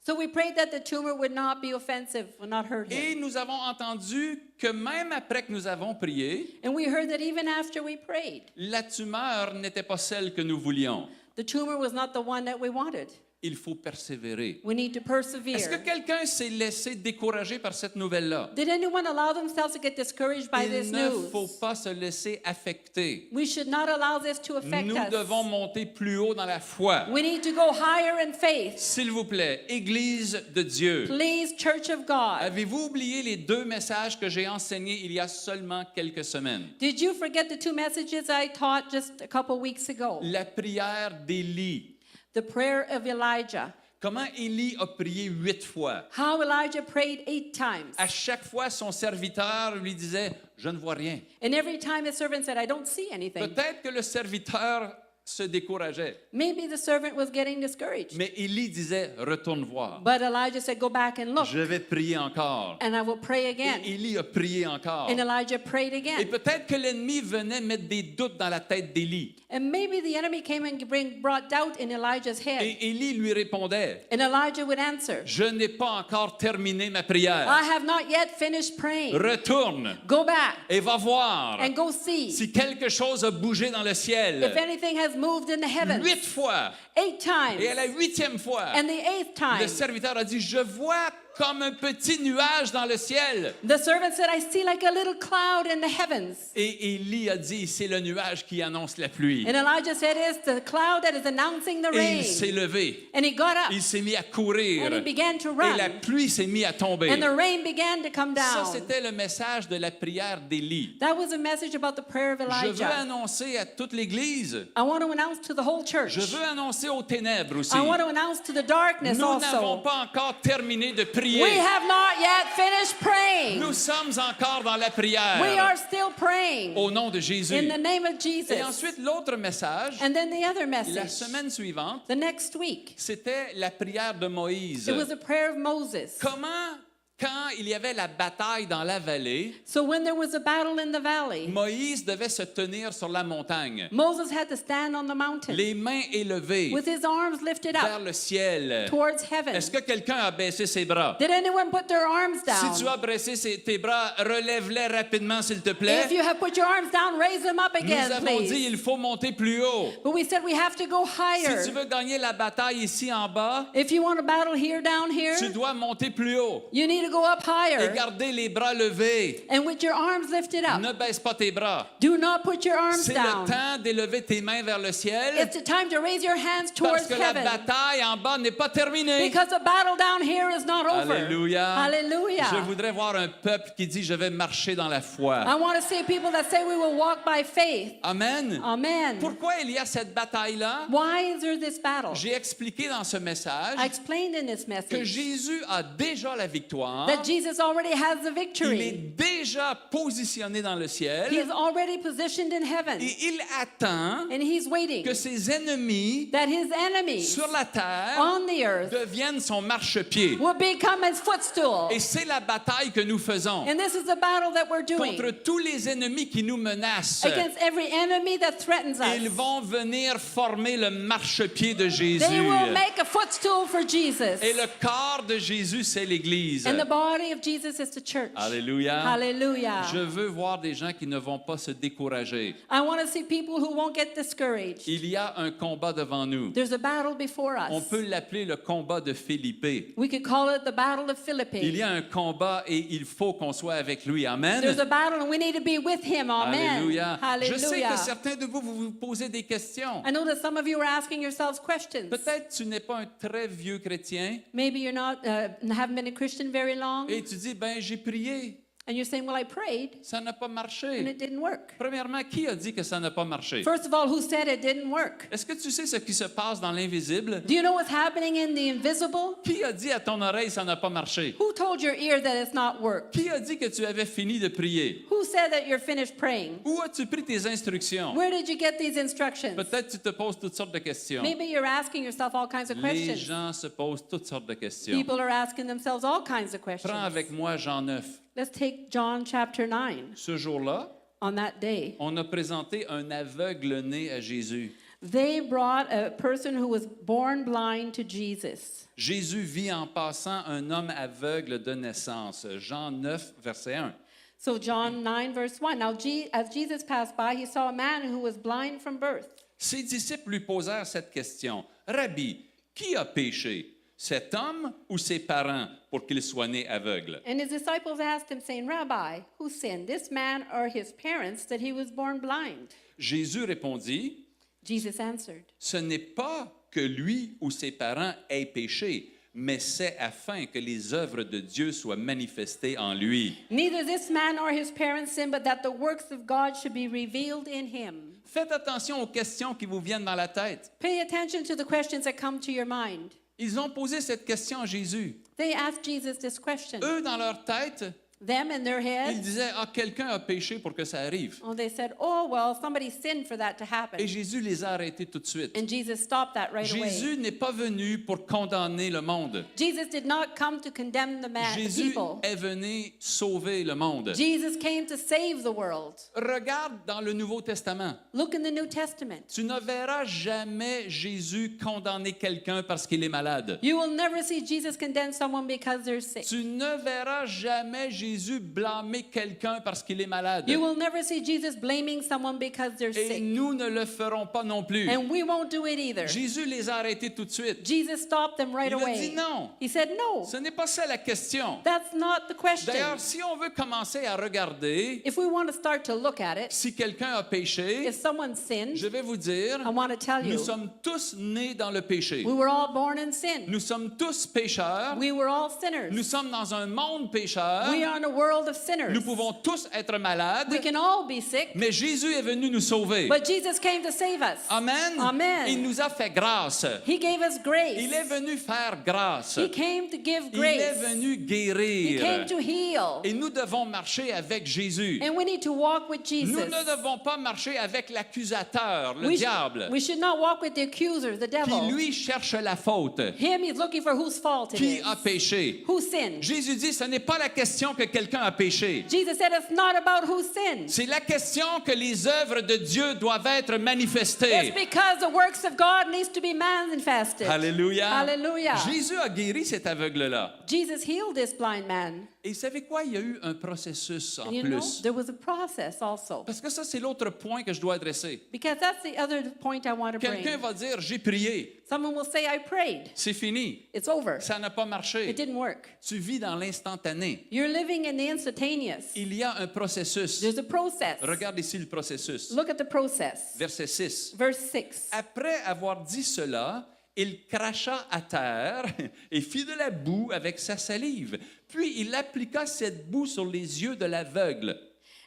So we prayed that the tumor would not be offensive, would not hurt Et him. nous avons entendu que même après que nous avons prié, And we heard that even after we prayed, la tumeur n'était pas celle que nous voulions. the tumor was not the one that we wanted. Il faut persévérer. We need to Est-ce que persevere. quelqu'un s'est laissé décourager par cette nouvelle-là? Did anyone allow themselves to get discouraged by this Il ne faut news? pas se laisser affecter. We should not allow this to affect Nous us. devons monter plus haut dans la foi. We need to go higher in faith. S'il vous plaît, Église de Dieu, Please, Church of God. avez-vous oublié les 2 messages que j'ai enseignés il y a seulement quelques semaines? Did you forget the 2 messages I taught just a couple weeks ago? La prière d'Élie. The prayer of Elijah. Comment Élie a prié 8 fois? How Elijah prayed 8 times. À chaque fois, son serviteur lui disait, je ne vois rien. And every time the servant said, I don't see anything. Peut-être que le serviteur se décourageait, Maybe the servant was getting discouraged. mais Élie disait, retourne voir. But Elijah said, go back and look, Je vais prier encore. and I will pray again. Et Élie a prié encore. And Elijah prayed Et again. peut-être que l'ennemi venait mettre des doutes dans la tête d'Élie. And maybe the enemy came and brought doubt in Elijah's head. Et Élie lui répondait, And Elijah would answer, je n'ai pas encore terminé ma prière. I have not yet finished praying. Retourne Go back et va voir and go see si quelque chose a bougé dans le if ciel. anything has moved in the heavens. 8 fois. 8 times. Et à la 8e fois, And the 8th time, le serviteur a dit, je vois comme un petit nuage dans le ciel. the servant said, I see like a little cloud in the heavens. Et Élie a dit, c'est le nuage qui annonce la pluie. And Elijah said, it's the cloud that is announcing the Et rain. il s'est levé. And he got up Il s'est mis à courir. and he began to Et la run. pluie s'est mise à tomber. And the rain began to come Ça, down. c'était le message de la prière d'Élie. That was a message about the prayer of Je veux Elijah. annoncer à toute l'Église. I want to announce to the whole church. Je veux annoncer aux ténèbres aussi. I want to announce to the darkness Nous n'avons also. pas encore terminé de We prier. have not yet finished praying. Nous sommes encore dans la We prière. are still praying Au nom de Jésus. in the name of Et Jesus. ensuite, l'autre message, And then the other la message, semaine suivante, the next week, c'était la prière de Moïse. it was a prayer of Moses. Comment, quand il y avait la bataille dans la vallée, So when there was a battle in the valley, Moïse devait se tenir sur la montagne, Moses had to stand on the mountain les mains élevées with his arms lifted vers up le ciel. towards heaven. Est-ce que quelqu'un a baissé ses bras? Did anyone put their arms Si tu down? as baissé tes bras, relève-les rapidement, s'il te plaît. If you have put your arms down, raise them up Nous again, avons dit, please. il faut monter plus haut. But we said we have to go Si higher. tu veux gagner la bataille ici en bas, If you want to battle here, down here, tu dois monter plus haut you need to go up et higher. garder les bras levés. And with your arms lifted up, Ne baisse pas tes bras. do not put your arms C'est le down. temps d'élever tes mains vers le ciel It's the time to raise your hands parce towards que la heaven. bataille en bas n'est pas terminée. Because the battle down here is not over. Alléluia. Je Hallelujah. voudrais voir un peuple qui dit, je vais marcher dans la foi. I want to see people that say we will walk by faith. Amen. Amen. Pourquoi il y a cette bataille-là? Why is there this battle? J'ai expliqué dans ce message I explained in this que message Jésus a déjà la victoire. that Jesus already has the Il est victory. déjà positionné dans le He ciel is already positioned in heaven. et il attend And he's waiting que ses ennemis that his enemies sur la terre on the earth deviennent son marchepied. will become his footstool. Et c'est la bataille que nous faisons And this is the battle that we're doing contre tous les ennemis qui nous menacent. against every enemy that threatens Ils us. vont venir former le marchepied de Jésus. They will make a footstool for Jesus. Et le corps de Jésus, c'est l'Église. And the body of Jesus is the church. Alléluia. Hallelujah. Je veux voir des gens qui ne vont pas se décourager. I want to see people who won't get discouraged. Il y a un combat devant nous. There's a battle before On us. peut l'appeler le combat de Philippe. We could call it the battle of Il Philippi. y a un combat et il faut qu'on soit avec lui. Amen. There's a battle and we need to be with him. Amen. Alléluia. Je sais Hallelujah. que certains de vous, vous vous posez des questions. I know that some of you are asking yourselves questions. Peut-être tu n'es pas un très vieux chrétien Maybe you're not haven't been a Christian very long, et tu dis, ben j'ai prié. And you're saying, well, I prayed Ça n'a pas and marché. it didn't work. Premièrement, qui a dit que ça n'a pas marché? First of all, who said it didn't work? Est-ce que tu sais ce qui se passe dans l'invisible? Do you know what's happening in the invisible? Qui a dit à ton oreille ça n'a pas marché? Who told your ear that it's not worked? Qui a dit que tu avais fini de prier? Who said that you're finished praying? Où as-tu pris tes instructions? Where did you get these instructions? Peut-être tu te poses toutes sortes de questions. Maybe you're asking yourself all kinds of Les questions. gens se posent toutes sortes de questions. People are asking themselves all kinds of questions. Prends avec moi Jean 9. Let's take John chapter 9. Ce jour-là, On that day, on a présenté un aveugle né à Jésus. they brought a person who was born blind to Jesus. Jésus vit en passant un homme aveugle de naissance. Jean 9, verset 1. So John 9 verse 1. Now as Jesus passed by, he saw a man who was blind from birth. Ses disciples lui posèrent cette question. Rabbi, qui a péché, cet homme ou ses parents, pour qu'il soit né aveugle? And his disciples asked him, saying, Rabbi, who sinned, this man or his parents, that he was born blind? Jésus répondit, Jesus answered, ce n'est pas que lui ou ses parents aient péché, mais c'est afin que les œuvres de Dieu soient manifestées en lui. neither this man or his parents sinned, but that the works of God should be revealed in him. Faites attention aux questions qui vous viennent dans la tête. Pay attention to the questions that come to your mind. Ils ont posé cette question à Jésus. They asked Jesus this question. Eux, dans leur tête, Them in their ils head, disaient, ah, quelqu'un a péché pour que ça arrive. oh, they said, oh, well, somebody sinned for that to Et happen. Jésus les a arrêtés tout de suite. And Jesus stopped that right away. Jésus n'est pas venu pour condamner le monde. Jesus did not come to condemn the Jésus people. est venu sauver le monde. Jesus came to save the world. Regarde dans le Nouveau Testament. Look in the New Testament. Tu ne verras jamais Jésus condamner quelqu'un parce qu'il est malade. You will never see Jesus condemn someone because they're sick. Tu ne verras jamais Jésus blâmer quelqu'un parce qu'il est malade. You will never see Jesus blaming someone because they're Et sick. nous ne le ferons pas non plus. And we won't do it either. Jésus les a arrêtés tout de suite. Jesus stopped them right Il a away. dit non. He said, no, Ce n'est pas ça la question. that's not the question. D'ailleurs, si on veut commencer à regarder If we want to start to look at it, si quelqu'un a péché, if someone sinned, je vais vous dire, I want to tell nous you, sommes tous nés dans le péché. we were all born in sin. Nous sommes tous pécheurs. We were all sinners. Nous sommes dans un monde pécheur. We are in a world of sinners. Nous pouvons tous être malades, We can all be sick, mais Jésus est venu nous sauver. but Jesus came to save us. Amen. Amen. Il nous a fait grâce. He gave us grace. Il est venu faire grâce. He came to give Il est grace. venu He guérir. came to heal. Et nous devons marcher avec Jésus. And we need to walk with Jesus. Nous ne devons pas marcher avec l'accusateur, le diable, we should not walk with the accuser, the qui devil. lui cherche la faute. Him, he's looking for whose fault it Qui is. a péché? Who sinned? Jésus dit, ce n'est pas la question que quelqu'un a péché. Jesus said it's not about who sinned. C'est la question que les œuvres de Dieu doivent être It's manifestées. because the works of God needs to be manifested. Alléluia. Hallelujah. Jésus a guéri cet aveugle-là. Jesus healed this blind man. Et vous savez quoi? Il y a eu un processus en And you know, plus. there was a process also. Parce que ça, c'est l'autre point que je dois adresser. Because that's the other point I want to Quelqu'un bring. va dire, j'ai prié. Someone will say, I prayed. C'est fini. It's over. Ça n'a pas marché. It didn't work. Tu vis dans l'instantané. You're living in the instantaneous. Il y a un processus. There's a process. Regarde ici le processus. Look at the process. Verset 6. Verse 6. Après avoir dit cela, il cracha à terre et fit de la boue avec sa salive. Puis il appliqua cette boue sur les yeux de l'aveugle.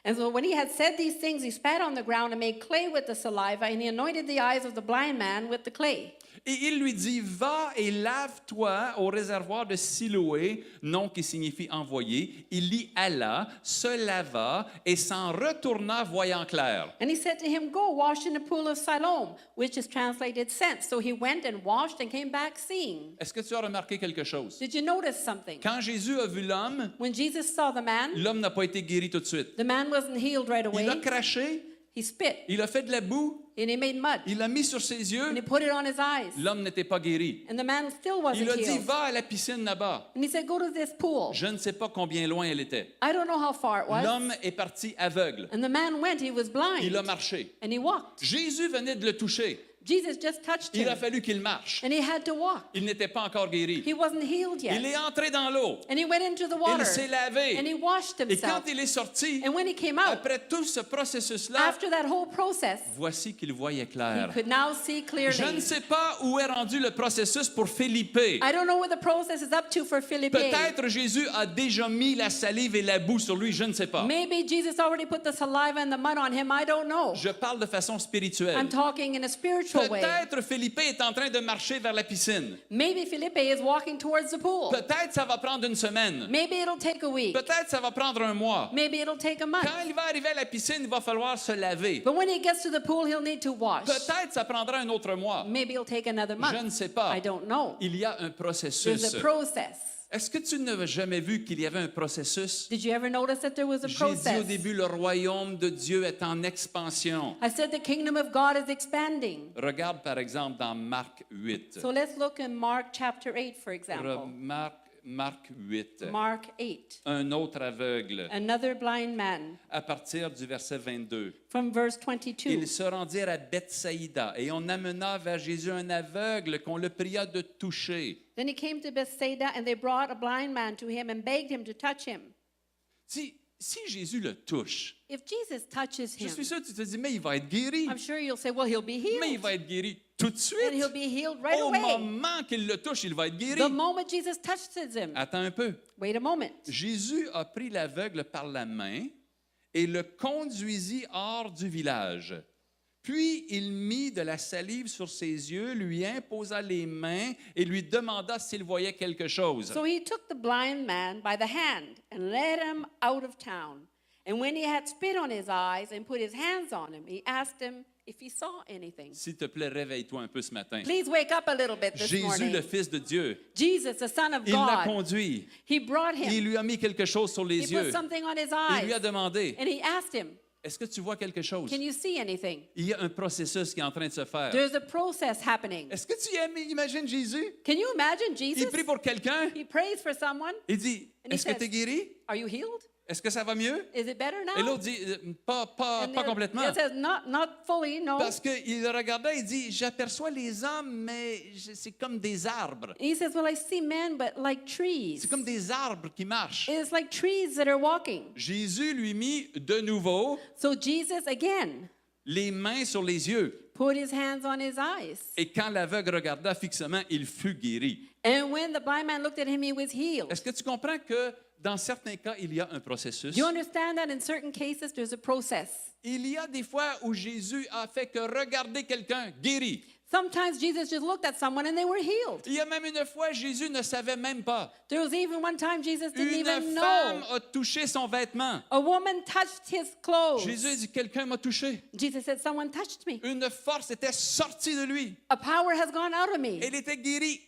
And so when he had said these things, he spat on the ground and made clay with the saliva, and he anointed the eyes of the blind man with the clay. Et il lui dit, va et lave-toi au réservoir de Siloé, nom qui signifie envoyé. Il y alla, se lava et s'en retourna voyant clair. And he said to him, go wash in the pool of Siloam, which is translated sent. So he went and washed and came back seeing. Est-ce que tu as remarqué quelque chose? Did you notice something? Quand Jésus a vu l'homme, When Jesus saw the man, l'homme n'a pas été guéri tout de suite. the man wasn't healed right Il a away. craché, He spit il a fait de la boue, and he made mud il l'a mis sur ses yeux, and he put it on his eyes. l'homme n'était pas guéri. And the man still Il wasn't a dit, healed. va à la piscine là-bas. And he said, go to this pool. Je ne sais pas combien loin elle était. I don't know how far it was. L'homme est parti aveugle. And the man went, he was Il a blind. marché. And he walked. Jésus venait de le toucher. Jesus just touched Il a him, fallu qu'il marche. and he had to walk. Il n'était pas encore guéri. He wasn't healed Il yet. est entré dans l'eau. And he went into the Il water, s'est lavé. and he washed Et quand himself. il est sorti, And when he came out, après tout ce processus-là, after that whole process, voici qu'il voyait he clair. could now see Je clearly. ne sais pas où est rendu le processus pour Philippe. I don't know what the process is up to for Philippe. Peut-être Jésus a déjà mis la salive et la boue sur lui, je ne sais pas. Maybe Jesus already put the saliva and the mud on him. I don't know. Je parle de façon spirituelle. I'm talking in a spiritual way. Peut-être Philippe est en train de marcher vers la piscine. Maybe Philippe is walking towards the pool. Peut-être ça va prendre une semaine. Maybe it'll take a week. Peut-être ça va prendre un mois. Maybe it'll take a month. Quand il va arriver à la piscine, il va falloir se laver. But when he gets to the pool, he'll need to wash. Peut-être ça prendra un autre mois. Maybe it'll take another month. Je ne sais pas. I don't know. Il y a un There's processus. a process. Est-ce que tu n'avais jamais vu qu'il y avait un processus? Did you ever notice that there was a J'ai dit au process? début, le royaume de Dieu est en expansion. I said the kingdom of God is expanding. Regarde par exemple dans Marc 8. So let's look in Mark chapter 8, for example. Marc 8. Mark 8. Un autre aveugle, Another blind man, à partir du verset 22. from verse 22. Ils se rendirent à Bethsaïda et on amena vers Jésus un aveugle qu'on le pria de toucher. Then he came to Bethsaida, and they brought a blind man to him and begged him to touch him. Si Jésus le touche, If Jesus touches je him, suis sûr que tu te dis, mais il va être guéri. I'm sure you'll say, well, he'll be Mais il healed. va être guéri tout de And suite. he'll be healed right Au away. moment qu'il le touche, il va être guéri. The moment Jesus touches him. Attends un peu. Wait a moment. Jésus a pris l'aveugle par la main et le conduisit hors du village. Puis il mit de la salive sur ses yeux, lui imposa les mains et lui demanda s'il voyait quelque chose. So he took the blind man by the hand and led him out of town. And when he had spit on his eyes and put his hands on him, he asked him if he saw anything. S'il te plaît, réveille-toi un peu ce matin. Please wake up a little bit this Jésus, morning. le Fils de Dieu, Jesus, the Son of il l'a God, conduit. he brought Il him. lui a mis quelque chose sur les He put yeux. something on his Il lui a eyes. demandé, And he asked him, est-ce que tu vois quelque chose? can you see anything? Il y a un processus qui est en train de se faire. There's a process happening. Est-ce que tu imagines Jésus? Can you imagine Il Jesus? prie pour quelqu'un. He prays for someone. Il dit, And he est-ce que says, tu es guéri? Are you healed? Est-ce que ça va mieux? Is it better now? Et l'autre dit, pas And complètement. It says, not fully, no. Parce qu'il le regardait, il dit, j'aperçois les hommes, mais c'est comme des arbres. He says, well, I see men, but like trees. C'est comme des arbres qui marchent. It's like trees that are walking. Jésus lui mit de nouveau So Jesus, again, les mains sur les yeux. put his hands on his eyes. Et quand l'aveugle regarda fixement, il fut guéri. And when the blind man looked at him, he was healed. Est-ce que tu comprends que dans certains cas, il y a un processus? Do you understand that in certain cases, there's a process? Il y a des fois où Jésus a fait que regarder quelqu'un guéri. Sometimes Jesus just looked at someone and they were healed. Il y a même une fois, Jésus ne savait même pas. There was even one time Jesus didn't Une even femme know. a touché son vêtement. A woman touched his clothes. Jésus dit, quelqu'un m'a touché. Jesus said, someone touched me. Une force était sortie de lui. A power has gone out of me. Elle était guérie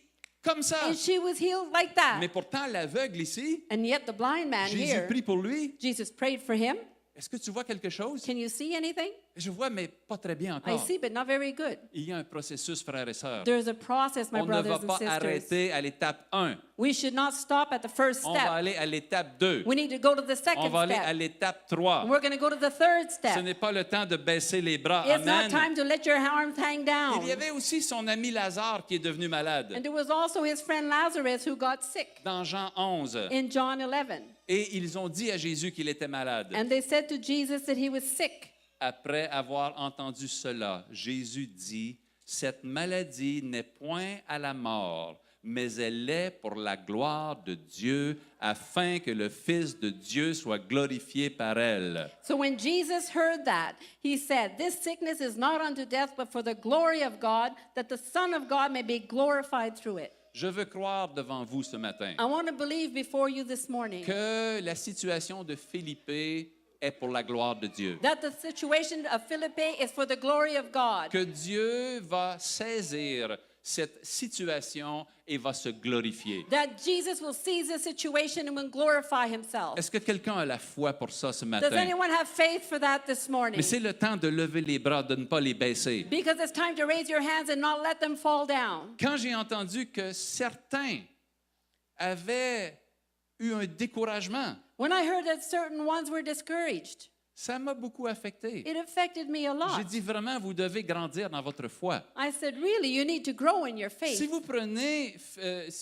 comme ça. And she was healed like that. Mais pourtant, l'aveugle ici, And yet the blind man Jésus here, prie pour lui. Jesus prayed for him. Est-ce que tu vois quelque chose? Can you see anything? Je vois, mais pas très bien I encore. see, but not very good. Il y a un processus, frères et sœurs. There's a process, my On ne va brothers and pas sisters. arrêter à l'étape 1. We should not stop at the first On va step. aller à l'étape 2. We need to go to the On second va aller à step. l'étape 3. And we're going to go to the third Ce step. n'est pas le temps de baisser les bras. It's not Amen. time to let your arms hang Il down. y avait aussi son ami Lazare qui est devenu malade. And there was also his friend Lazarus who got sick Dans Jean 11. in John 11. Et ils ont dit à Jésus qu'il était malade. And they said to Jesus that he was sick. Après avoir entendu cela, Jésus dit, cette maladie n'est point à la mort, mais elle est pour la gloire de Dieu, afin que le Fils de Dieu soit glorifié par elle. So when Jesus heard that, he said, this sickness is not unto death, but for the glory of God, that the Son of God may be glorified through it. Je veux croire devant vous ce matin I want to believe before you this morning que la situation de Philippe est pour la gloire de Dieu. that the situation of Philippi is for the glory of God. Que Dieu va saisir cette situation et va se glorifier. That Jesus will seize the situation and will glorify himself. Est-ce que quelqu'un a la foi pour ça ce Does matin? anyone have faith for that this morning? Mais c'est le temps de lever les bras, de ne pas les baisser. Because it's time to raise your hands and not let them fall down. Quand j'ai entendu que certains avaient eu un découragement, When I heard that certain ones were discouraged, Ça m'a beaucoup affecté. It affected me a J'ai lot. dit vraiment, vous devez grandir dans votre foi. I said, really, you need to grow in your Si faith. si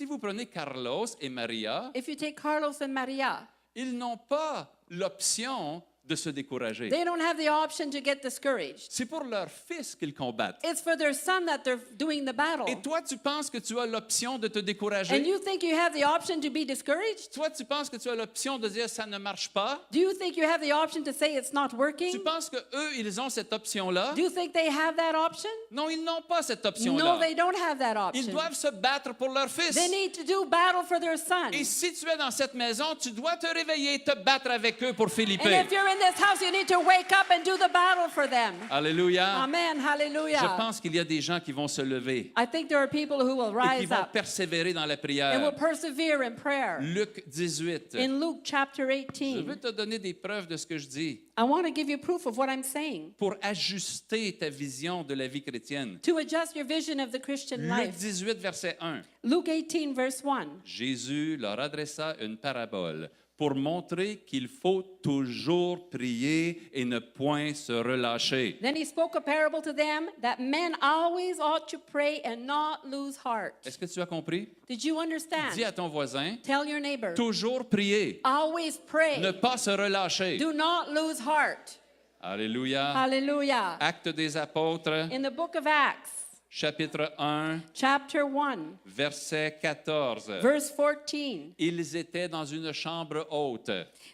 vous prenez Carlos et Maria, If you take Carlos and Maria, ils n'ont pas l'option de se décourager. they don't have the option to get discouraged. C'est pour leur fils qu'ils combattent. It's for their son that they're doing the battle. Et toi, tu penses que tu as l'option de te And décourager? you think you have the option to be discouraged? Toi, tu penses que tu as l'option de dire ça ne marche pas? Do you think you have the option to say it's not Tu working? penses que eux, ils ont cette option-là? Do you think they have that option? Non, ils n'ont pas cette No, option-là. they don't have that Ils option. doivent se battre pour leur fils. They need to do battle for their son. Et si tu es dans cette maison, tu dois te réveiller et te battre avec eux pour Philippe. And if you're in this house, you need to wake up and do the battle for them. Alléluia. Amen. Je Hallelujah. pense qu'il y a des gens qui vont se lever I think there are people who will et qui rise vont up persévérer dans la and will prière. persevere in prayer. Luc 18. In Luke chapter Je veux 18, te donner des preuves de ce que je dis I want to give you proof of what I'm saying pour ajuster ta vision de la vie chrétienne. to adjust your vision of the Christian Luc life. 18, verset 1. Luke 18, verse 1. Jésus leur adressa une parabole pour montrer qu'il faut toujours prier et ne point se relâcher. Then he spoke a parable to them that men always ought to pray and not lose heart. Est-ce que tu as compris? Did you Dis understand? à ton voisin, Tell your neighbor. toujours prier, Always pray. ne pas se relâcher. Do not lose heart. Alléluia. Hallelujah. Actes des apôtres, In the book of Acts, chapitre 1, chapter 1, verset 14. verse 14, Ils étaient dans une chambre haute.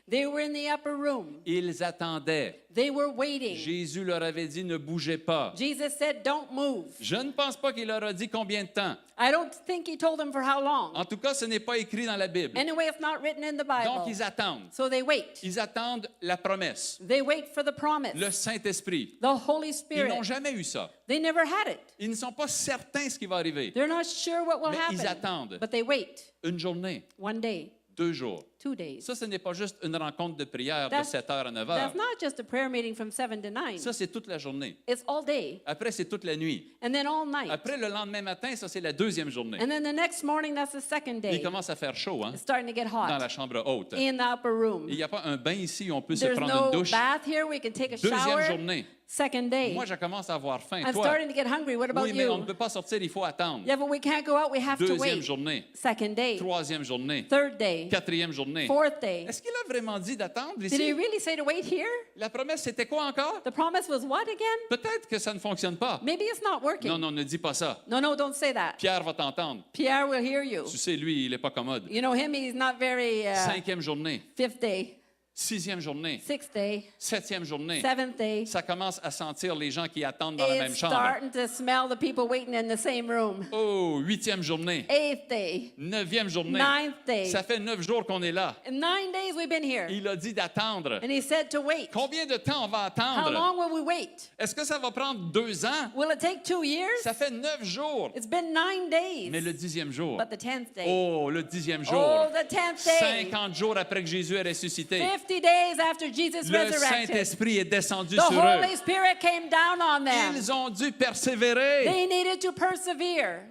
they were in the upper room. Ils attendaient. They were waiting. Jésus leur avait dit, ne bougez pas. Jesus said, don't move. Je ne pense pas qu'il leur a dit combien de temps. I don't think he told them for how long. En tout cas, ce n'est pas écrit dans la Bible. Anyway, it's not written in the Donc, Bible. ils attendent. So they wait. Ils attendent la promesse, They wait for the promise, le Saint-Esprit. the Holy Ils Spirit. n'ont jamais eu ça. They never had it. Ils ne sont pas certains ce qui va arriver. They're not sure what will Mais ils happen. attendent. But they wait. Une journée, One day, 2 jours. 2 days. Ça, ce n'est pas juste une rencontre de prière de That's- 7h à 9h. That's not just a prayer meeting from 7 to 9. Ça, c'est toute la journée. It's all day. Après, c'est toute la nuit. And then all night. Après, le lendemain matin, ça, c'est la deuxième journée. And then the next morning, that's the second Il day. commence à faire chaud, hein, It's starting to get dans la hot chambre haute. in the upper room. Il n'y a pas un bain ici où on peut se There's prendre no une douche. bath here. We can take a Deuxième shower. journée. Second day. Moi, je commence à avoir faim. I'm Toi? starting to get hungry. What about Oui, mais on ne you? peut pas sortir, il faut attendre. Yeah, but we can't go out. We have to Deuxième wait. journée. Second day. Troisième journée. Third day. Quatrième journée. Fourth day. Est-ce qu'il a vraiment dit d'attendre Did he ici? really say to wait here? La promesse, c'était quoi encore? The promise was what again? Peut-être que ça ne fonctionne pas. Maybe it's not working. Non, non, ne dis pas ça. No, don't say that. Pierre va t'entendre. Pierre will hear you. Tu sais, lui, il n'est pas commode. You know him, he's not very. Cinquième journée. Fifth day. Sixième journée. Sixth day. Septième journée. Seventh day. Ça commence à sentir les gens qui attendent dans la même It's chambre. starting to smell the people waiting in the same room. Oh, huitième journée. Eighth day. Neuvième journée. Ninth day. Ça fait 9 jours qu'on est là. In 9 days we've been here. Il a dit d'attendre. And he said to wait. Combien de temps on va How attendre? long will we wait? Est-ce que ça va prendre 2 ans? Will it take 2 years? Ça fait 9 jours. It's been 9 days. Mais le 10e jour. But the 10th day. Oh, le 10e Oh, jour. the 10th day. 50 jours après que Jésus est ressuscité. 50 days after Jesus Le resurrected. Saint-Esprit est descendu The sur eux. Holy Spirit came down on them. Ils ont dû persévérer. They needed to persevere.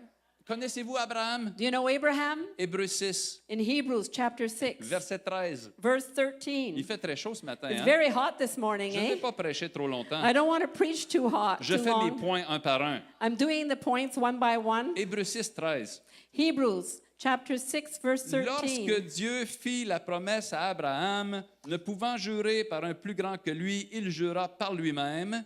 Connaissez-vous Abraham? Do you know Abraham? Hébreux 6, In Hebrews chapter 6, verset 13. verse Il 13. fait très chaud ce matin. It's Hein? very hot this morning, Je ne vais eh? pas prêcher trop longtemps. I don't want to preach too hot, Je too fais les long. points un par un. I'm doing the points one by one. Hébreux 6, 13. Hebrews chapter 6, verse 13. Lorsque Dieu fit la promesse à Abraham, ne pouvant jurer par un plus grand que lui, il jura par lui-même.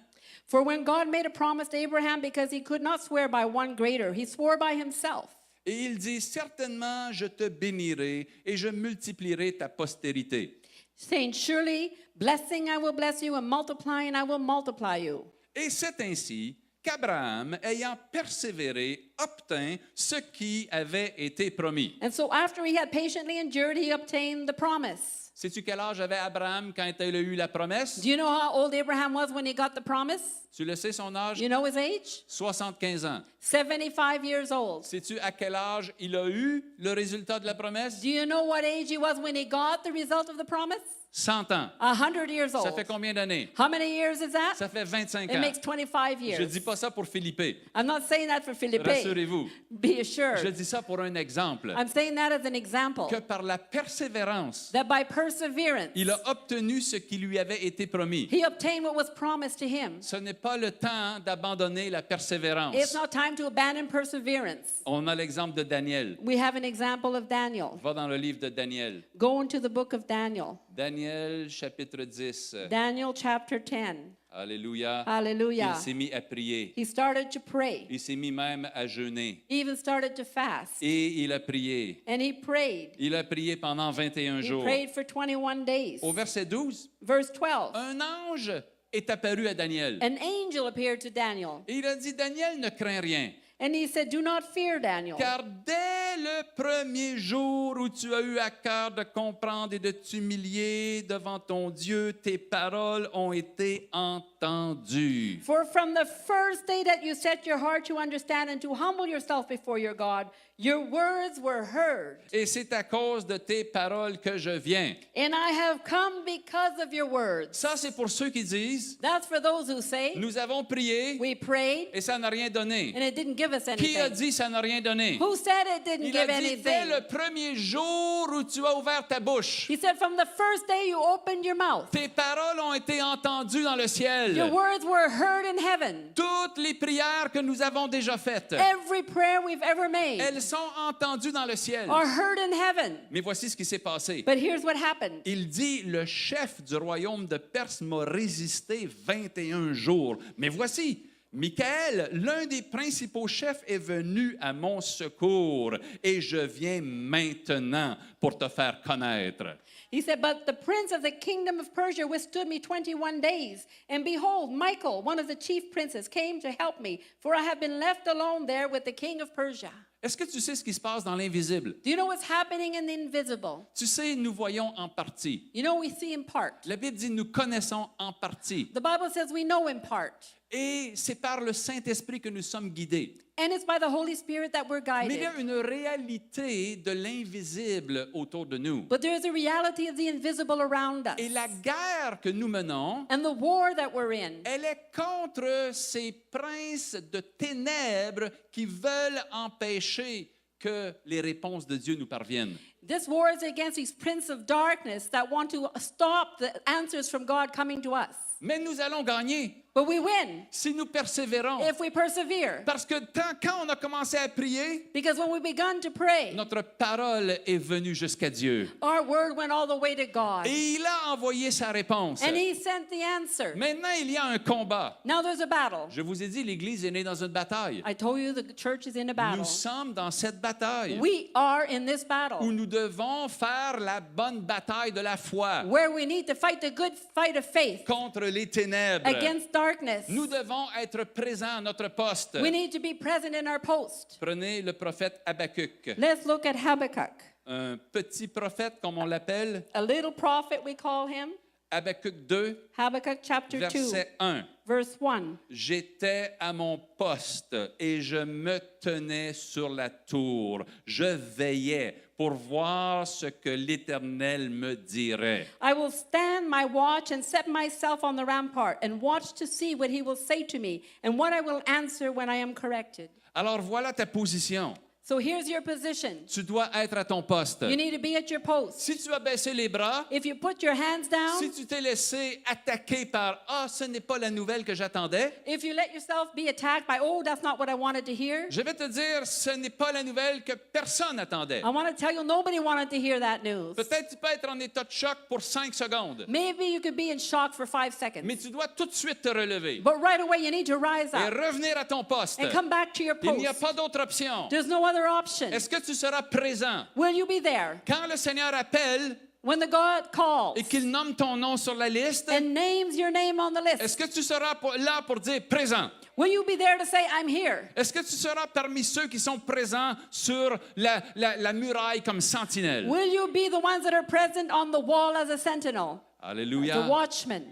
For when God made a promise to Abraham, because he could not swear by one greater, he swore by himself. Et il dit, certainement je te bénirai et je multiplierai ta postérité. Saying, surely, blessing I will bless you, and multiplying I will multiply you. Et c'est ainsi qu'Abraham, ayant persévéré, obtint ce qui avait été promis. And so after he had patiently endured, he obtained the promise. Sais-tu quel âge avait Abraham quand il a eu la promesse? Do you know how old Abraham was when he got the promise? Tu le sais son âge? You know his age? 75 ans. 75 years old. Sais-tu à quel âge il a eu le résultat de la promesse? Do you know what age he was when he got the result of the promise? 100 ans. 100 years old. Ça fait combien d'années? How many years is that? Ça fait 25 It ans. makes 25 Je years. ne dis pas ça pour Philippe. I'm not saying that for Felipe. Rassurez-vous, Be je assured. dis ça pour un exemple, I'm saying that as an example. que par la persévérance, That by perseverance, il a obtenu ce qui lui avait été promis. he obtained what was promised to him. Ce n'est pas le temps d'abandonner la It's persévérance. not time to abandon perseverance. On a l'exemple de Daniel. We have an example of Daniel. Va dans le livre de Daniel. Go into the book of Daniel. Daniel, chapitre 10. Daniel chapter 10. Alléluia. Hallelujah. Il s'est mis à prier. He started to pray. Il s'est mis même à jeûner. He even started to fast. Et il a prié. And he prayed. Il a prié pendant 21 He jours. prayed for 21 days. Au verset 12, Verse 12. un ange est apparu à Daniel. An angel appeared to Daniel. Et il a dit, Daniel, ne crains rien. And he said, Do not fear, Daniel. Car dès le premier jour où tu as eu à cœur de comprendre et de t'humilier devant ton Dieu, tes paroles ont été entendues. For from the first day that you set your heart to understand and to humble yourself before your God, your words were heard. Et c'est à cause de tes paroles que je viens. And I have come because of your words. Ça, c'est pour ceux qui disent, That's for those who say, nous avons prié We prayed et ça n'a rien donné. and it didn't give us Qui a anything. dit ça n'a rien donné? Who said it didn't Il a give dit, dès anything? le premier jour où tu as ouvert ta bouche, He said, From the first day you opened your mouth, tes paroles ont été entendues dans le ciel. your words were heard in heaven. Toutes les prières que nous avons déjà faites, Every prayer we've ever made elles sont entendues dans le ciel. are heard in heaven. Mais voici ce qui s'est passé. But here's what happened. Il dit, le chef du royaume de Perse m'a résisté 21 jours. Mais voici, Michaël, l'un des principaux chefs, est venu à mon secours et je viens maintenant pour te faire connaître. He said, But the prince of the kingdom of Persia withstood me 21 days. And behold, Michael, one of the chief princes, came to help me, for I have been left alone there with the king of Persia. Est-ce que tu sais ce qui se passe dans l'invisible? Do you know what's happening in the invisible? Tu sais, nous voyons en partie. You know, we see in part. La Bible dit, nous connaissons en partie. The Bible says we know in part. Et c'est par le Saint-Esprit que nous sommes guidés. And it's by the Holy Spirit that we're Mais il y guided. a une réalité de l'invisible autour de nous. But there is a reality of the invisible around us. Et la guerre que nous menons, And the war that we're in, elle est contre ces princes de ténèbres qui veulent empêcher que les réponses de Dieu nous parviennent. this war is against these princes of darkness that want to stop the answers from God coming to us. Mais nous allons gagner But we win si nous persévérons. if we persevere. Parce que quand on a commencé à prier, Because when we begun to pray, notre parole est venue jusqu'à Dieu. our word went all the way to God. Et il a envoyé sa réponse. And he sent the answer. Maintenant, il y a un combat. Now there's a battle. Je vous ai dit, l'Église est née dans une bataille. I told you the church is in a battle. Nous sommes dans cette bataille We are in this où battle nous devons faire la bonne bataille de la foi where we need to fight the good fight of faith contre les ténèbres. against darkness. Nous devons être présents à notre poste. We need to be present in our post. Prenez le prophète Habakkuk, Let's look at Habakkuk, un petit prophète comme on l'appelle, a little prophet we call him. Habakkuk 2, Habakkuk chapter 2, verset 1. verse 1. J'étais à mon poste et je me tenais sur la tour. Je veillais pour voir ce que l'Éternel me dirait. I will stand my watch and set myself on the rampart and watch to see what he will say to me and what I will answer when I am corrected. Alors voilà ta position. So here's your position. Tu dois être à ton poste. You need to be at your post. Si tu as baissé les bras, If you put your hands down, si tu t'es laissé attaquer par « Ah, ce n'est pas la nouvelle que j'attendais », if you let yourself be attacked by, oh, that's not what I wanted to hear, je vais te dire, ce n'est pas la nouvelle que personne attendait. I want to tell you, nobody wanted to hear that news. Peut-être tu peux être en état de choc pour 5 secondes, Maybe you could be in shock for 5 seconds. mais tu dois tout de suite te relever But right away, you need to rise et up revenir à ton poste. and come back to your Il n'y a post. pas d'autre option. There's no other option. Est-ce que tu seras présent Will you be there quand le Seigneur appelle when the God calls et qu'il nomme ton nom sur la liste? and names your name on the list? Est-ce que tu seras là pour dire présent? Will you be there to say, I'm here? Est-ce que tu seras parmi ceux qui sont présents sur la muraille comme sentinelle? Will you be the ones that are present on the wall as a sentinel, the Alléluia. watchman?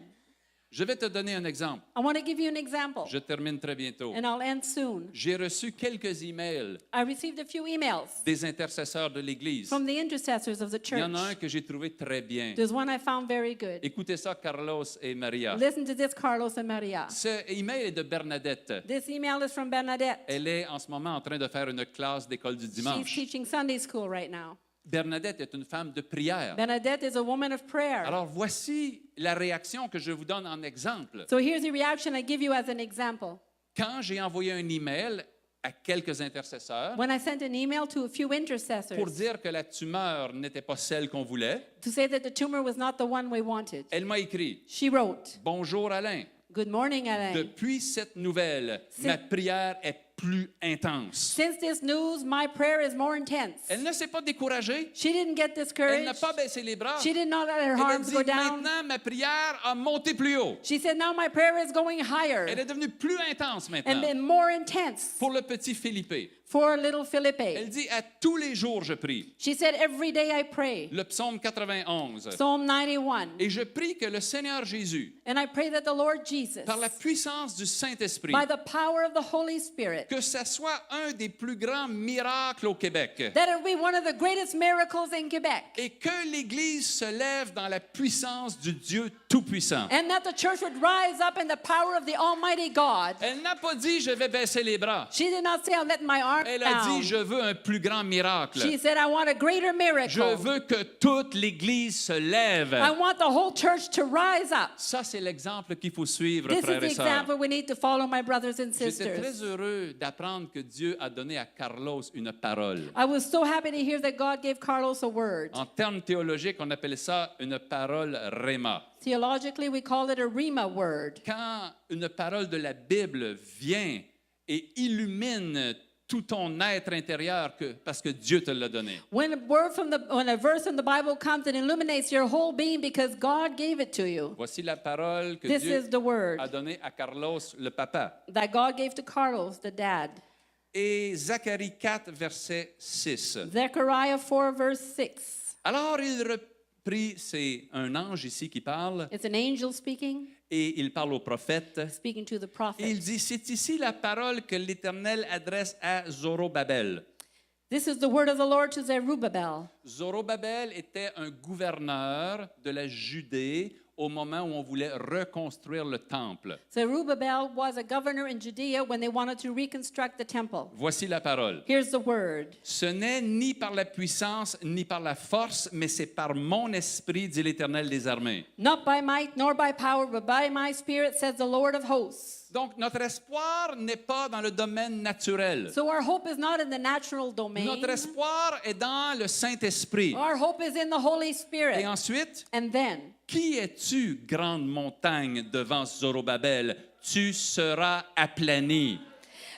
Je vais te donner un exemple. I want to give you an example, Je termine très bientôt. and I'll end soon. J'ai reçu quelques emails I received a few emails des intercesseurs de l'Église. from the intercessors of the Il y en a un church. que j'ai trouvé très bien. There's one I found very good. Écoutez ça, Carlos et Maria. Listen to this, Carlos and Maria. Ce email est de Bernadette. This email is from Bernadette. Elle est en ce moment en train de faire une classe d'école du She's dimanche. teaching Sunday school right now. Bernadette est une femme de prière. Bernadette is a woman of prayer. Alors voici la réaction que je vous donne en exemple. So here's the reaction I give you as an example. Quand j'ai envoyé un email à quelques intercesseurs When I sent an email to a few pour intercessors dire que la tumeur n'était pas celle qu'on voulait, to say that the tumor was not the one we wanted, elle m'a écrit she wrote, « Bonjour Alain, "Good morning, Alain. depuis cette nouvelle, ma prière est plus intense. » Since this news, my prayer is more intense." Elle ne s'est pas découragée, She didn't get elle discouraged. n'a pas baissé les bras. She did not let her Elle a arms dit go down. maintenant ma prière a monté plus haut. She said, "Now my prayer is going higher Elle est devenue plus intense and maintenant. then more intense Pour le petit Philippe, for little Philippe." elle dit à tous les jours je prie. She said, "Every day I pray." Le psaume 91. Psalm 91. Et je prie que le Seigneur Jésus, And I pray that the Lord Jesus, par la puissance du Saint-Esprit, by the power of the Holy Spirit, que ça soit un des plus grands miracles au Québec. that it will be one of the greatest miracles in Quebec. Et que l'Église se lève dans la puissance du Dieu Tout-Puissant. And that the church would rise up in the power of the Almighty God. Elle n'a pas dit je vais baisser les bras. She did not say, "I'll let my arm Elle a down." dit je veux un plus grand miracle. She said, "I want a greater Je miracle. veux que toute l'Église se lève. I want the whole church to rise up." Ça, c'est l'exemple qu'il faut suivre, This is frères the et sœurs. example we need to follow, my brothers and J'étais sisters. très heureux d'apprendre que Dieu a donné à Carlos une parole. I was so happy to hear that God gave Carlos a word. En termes théologiques, on appelle ça une parole réma. Theologically, we call it a Rhema word. Quand une parole de la Bible vient et illumine tout ton être intérieur parce que Dieu te l'a donné. When a verse from the Bible comes, it illuminates your whole being because God gave it to you. Voici la parole que This Dieu is the word a donnée à Carlos, le papa. that God gave to Carlos, the dad. Et Zacharie 4, verset 6. Zechariah 4, verse 6. Alors il reprit, c'est un ange ici qui parle, It's an angel speaking, et il parle au prophète. speaking to the Et prophet. il dit, c'est ici la parole que l'Éternel adresse à Zorobabel. This is the word of the Lord to Zerubbabel. Zorobabel était un gouverneur de la Judée au moment où on voulait reconstruire le temple. Zerubbabel was a governor in Judea when they wanted to reconstruct the temple. Voici la parole. Here's the word. Ce n'est ni par la puissance ni par la force, mais c'est par mon esprit, dit l'Éternel des armées. Not by might nor by power, but by my spirit, says the Lord of hosts. Donc, notre espoir n'est pas dans le domaine naturel. So our hope is not in the natural domain. Notre espoir est dans le Saint-Esprit. Our hope is in the Holy Et Spirit. ensuite, And then, qui es-tu, grande montagne, devant Zorobabel? Tu seras aplani.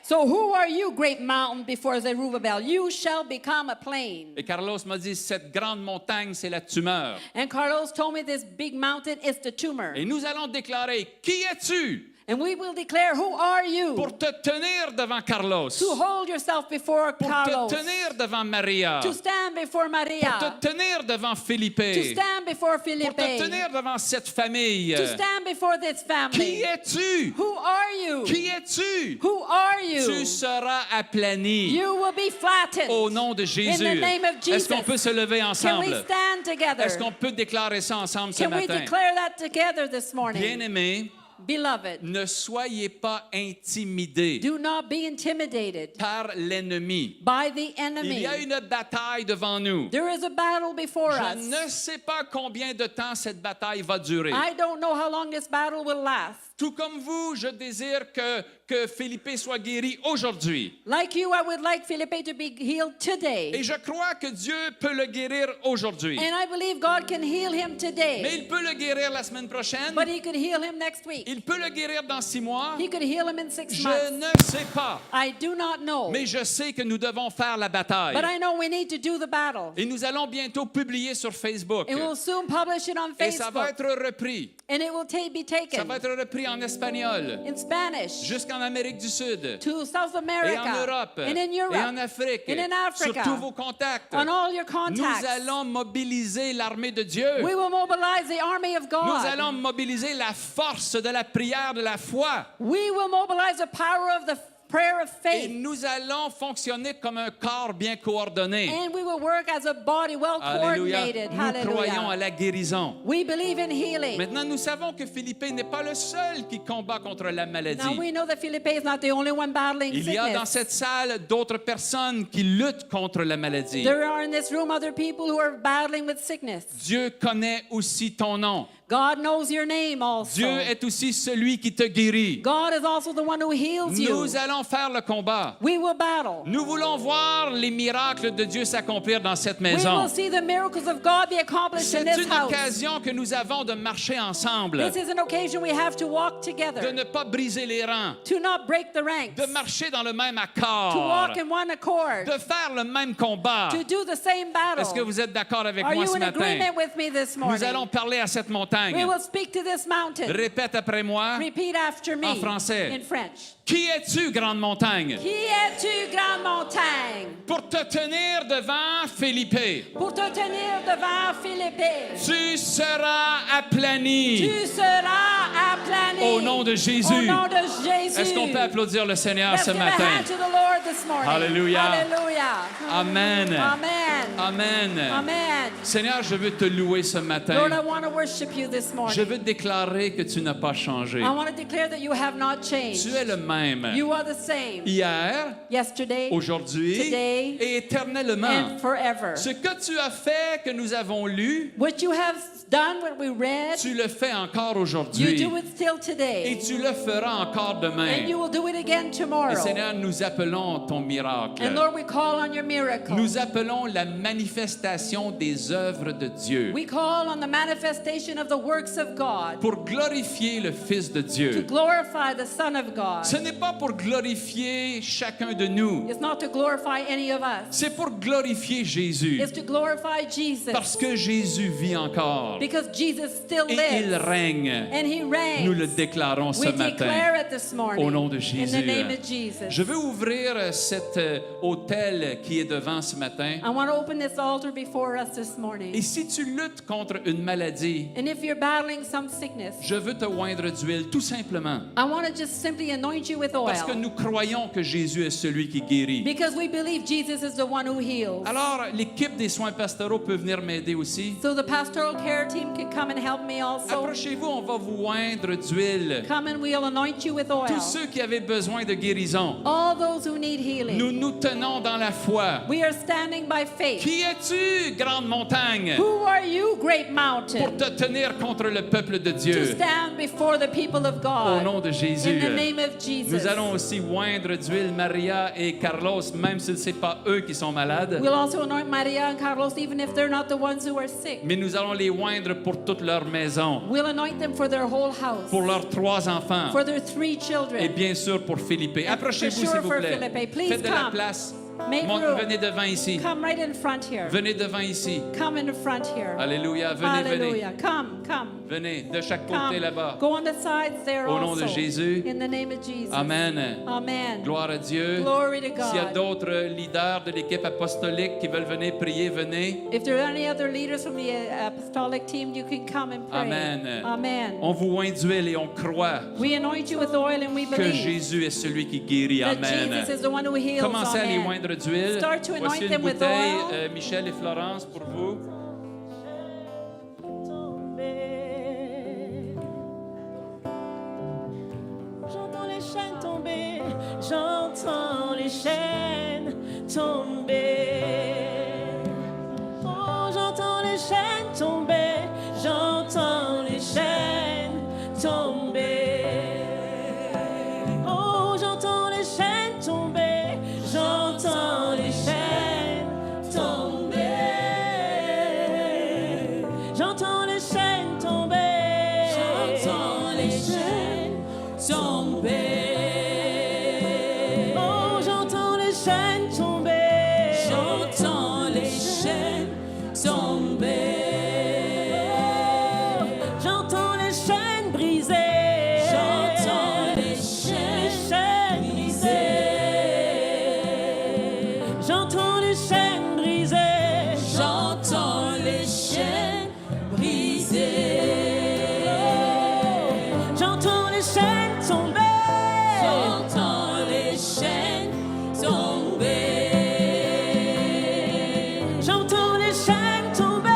so who are you, great mountain, before Zerubbabel? You shall become a plain. Et Carlos m'a dit, cette grande montagne, c'est la tumeur. And Carlos told me this big mountain is the tumor. Et nous allons déclarer, qui es-tu And we will declare, who are you? pour te tenir devant Carlos, To hold yourself before pour Carlos. te tenir devant Maria, To stand before pour Maria. te tenir devant Philippe, To stand before pour Philippe. te tenir devant cette famille. To stand before this Qui family. es-tu? Who are you? Qui es-tu? Who are you? Tu seras aplani. You will be flattened. Au nom de Jésus. In the name of Est-ce qu'on Jesus. peut se lever Can we ensemble? stand together? Est-ce qu'on peut déclarer ça ensemble ce Can we matin? declare that together this morning? Bien-aimés, Beloved, ne soyez pas intimidés do not be intimidated par l'ennemi. by the Il enemy. y a une bataille devant nous. There is a battle before Je us. ne sais pas combien de temps cette bataille va durer. I don't know how long this battle will last. Tout comme vous, je désire que Philippe soit guéri aujourd'hui. Like you, I would like Philippe to be healed Et today. je crois que Dieu peut le guérir aujourd'hui. And I believe God can heal him Mais today. il peut le guérir la semaine prochaine. But he could heal him next week. Il peut le guérir dans 6 mois. He could heal him in 6 Je months. ne sais pas. I do not know. Mais je sais que nous devons faire la bataille. But I know we need to do the battle. Et nous allons bientôt publier sur Facebook. And we'll soon publish it on Et ça va Facebook. être repris. And it will be Ça taken va être repris en espagnol, in Spanish jusqu'en Amérique du Sud, to South et America en Europe, and in et en Europe, Afrique, and in Africa, sur tous vos contacts. on all your Nous contacts. allons mobiliser l'armée de Dieu. We will mobilize the army of Nous God. allons mobiliser la force de la prière, de la foi. We will mobilize the power of the prayer of Et faith. nous allons fonctionner comme un corps bien coordonné. And we will work as a body well Alléluia. coordinated. Nous croyons à Hallelujah. la guérison. We believe in healing. Maintenant, nous savons que Philippe n'est pas le seul qui combat contre la Now maladie. we know that Philippe is not the only one battling Il y a dans sickness. cette salle d'autres personnes qui luttent contre la maladie. There are in this room other people who are battling with sickness. Dieu connaît aussi ton nom. God knows your name also. Dieu est aussi celui qui te guérit. God is also the one who heals you. Nous allons faire le combat. We will battle. Nous voulons voir les miracles de Dieu s'accomplir dans cette We will maison. see the miracles of God be accomplished in C'est this une house. occasion que nous avons de marcher ensemble, This is an occasion we have to walk de together, ne pas briser les rangs, to not break the ranks, de marcher dans le même to accord, walk in one accord, de faire le même combat. to do the same battle. Est-ce que vous êtes d'accord avec Are moi you ce in matin? agreement with me this Nous morning? allons parler à cette We montagne. will speak to this mountain. Répète après moi. Repeat after me En français. in French. Qui es-tu, grande montagne? Qui es-tu, grande montagne, Pour te tenir devant Philippe, pour te tenir devant Philippe? tu seras aplani. Tu seras aplani. Au nom de Jésus. Au nom de Jésus. Est-ce qu'on peut applaudir le Seigneur Let's ce give a matin? hand to the Lord this morning. Hallelujah. Hallelujah. Amen. Amen. Amen. Amen. Seigneur, je veux te louer ce Lord, I matin. want to worship you this morning. Je veux déclarer que tu n'as pas changé. I want to declare that you have not changed. Tu es le même. You are the same. Hier, Yesterday aujourd'hui Today, et éternellement. and forever. Ce que tu as fait, que nous avons lu, What you have done, what we read, tu le fais encore you aujourd'hui. do it still Et today. tu le feras encore demain. And you will do it again tomorrow. Et Seigneur, nous appelons ton miracle. And Lord, we call on your miracle. Nous appelons la manifestation des œuvres de Dieu We call on the manifestation of the works of God pour glorifier le Fils de to Dieu. glorify the Son of God. Ce n'est pas pour glorifier chacun de nous. It's not to glorify any of us. C'est pour glorifier Jésus. It's to glorify Jesus. Parce que Jésus vit encore. Because Jesus still Et il lives. règne. And he reigns. Nous le déclarons ce We matin. declare it this morning. Au nom de In Jésus. the name of Jesus. Je veux ouvrir cet hôtel qui est devant ce matin. I want to open this altar before us this morning. Et si tu luttes contre une maladie, And if you're battling some sickness, je veux te oindre d'huile, tout simplement. I want to just simply anoint you with Parce que oil. nous croyons que Jésus est celui qui guérit. Because we believe Jesus is the one who heals. Alors, l'équipe des soins pastoraux peut venir m'aider aussi. So the pastoral care team can come and help me also. Approchez-vous, on va vous oindre d'huile. Come and we'll anoint you with oil. Tous ceux qui avaient besoin de guérison, All those who need healing. nous nous tenons dans la foi. We are standing by faith. Qui es-tu, grande montagne, Who are you, great mountain, pour te tenir contre le peuple de to Dieu? stand before the people of Au God? nom de In Jésus. the name of Jesus. Nous allons aussi oindre d'huile Maria et Carlos, même si ce n'est pas eux qui sont malades. We'll also anoint Maria and Carlos, even if they're not the ones who are sick. Mais nous allons les oindre pour toute leur maison, We'll anoint them for their whole house, pour leurs 3 enfants for their 3 et children. bien sûr pour Philippe. Approchez-vous for s'il sure vous for plaît. Philippe. Please Faites de la come. place. Make room. Venez devant ici. Come right in front here. Venez devant ici. Come in the front here. Alléluia. Venez, venez. Hallelujah. Come. Venez de chaque côté Come. là-bas. Go on the sides there Au nom also. de Jésus. In the name of Jesus. Amen. Amen. Gloire à Dieu. Glory to S'il y a God. d'autres leaders de l'équipe apostolique qui veulent venir prier, venez. If there are any other leaders from the apostolic team, you can come and pray. Amen. Amen. On vous oint d'huile et on croit We anoint you with oil and we que believe Jésus est celui qui guérit. that Amen. Jesus is the one who heals. Commencez à les Amen. oindre d'huile. Start to anoint Voici une them with bouteille, oil. Michel et Florence, pour vous. J'entends les chaînes tomber, j'entends les chaînes tomber. Oh, j'entends les chaînes tomber, j'entends les chaînes tomber. Oh, j'entends les chaînes tomber, j'entends les chaînes tomber. J'entends les chaînes tomber, j'entends les chaînes J'entends les chaînes brisées. J'entends les chaînes brisées. J'entends les chaînes brisées. J'entends les chaînes brisées. J'entends les chaînes tomber. J'entends les chaînes tomber. J'entends les chaînes tomber.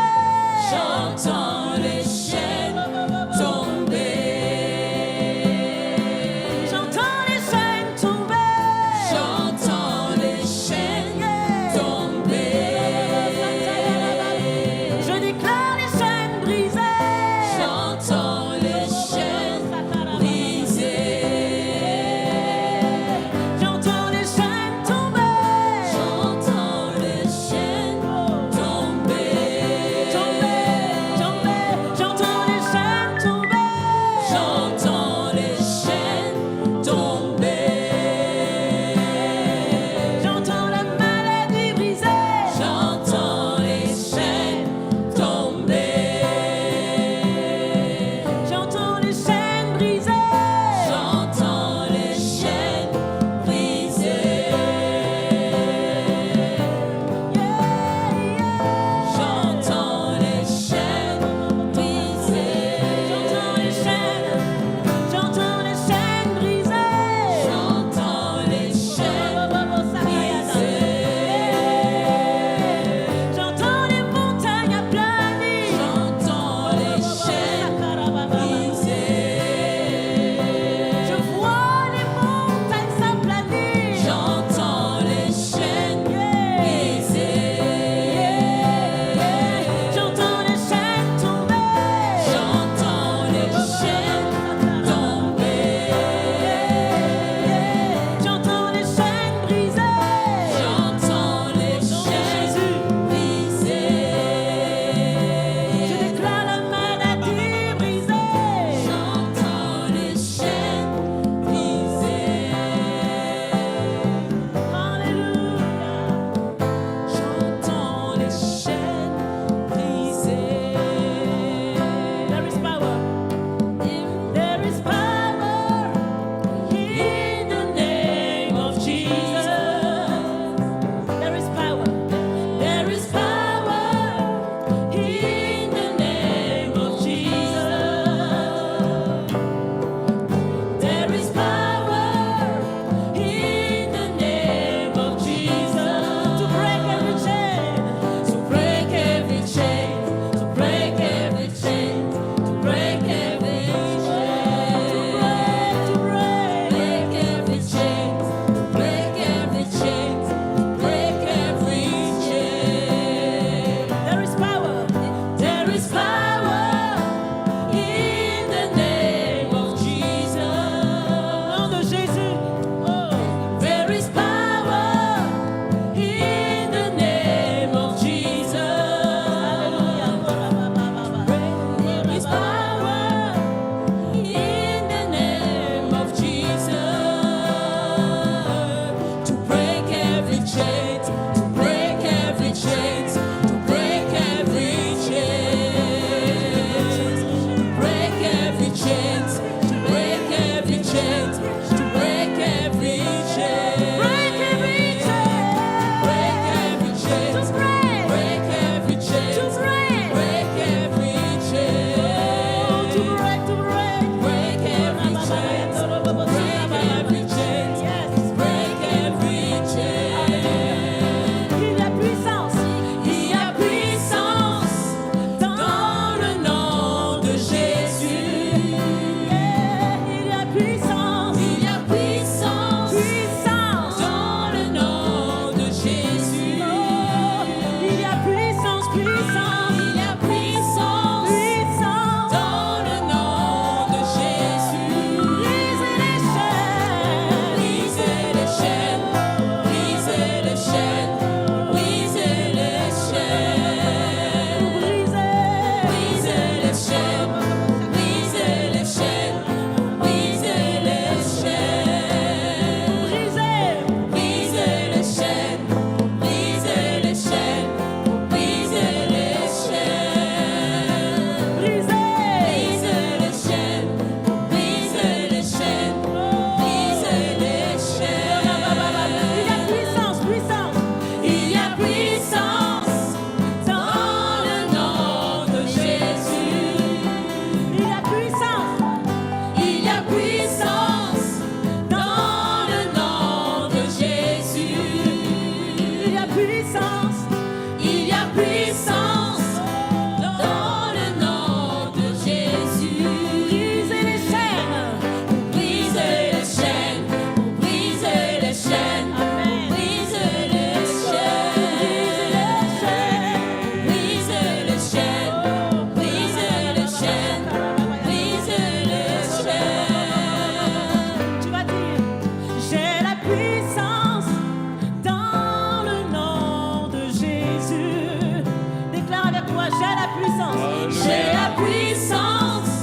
puissance. J'ai la puissance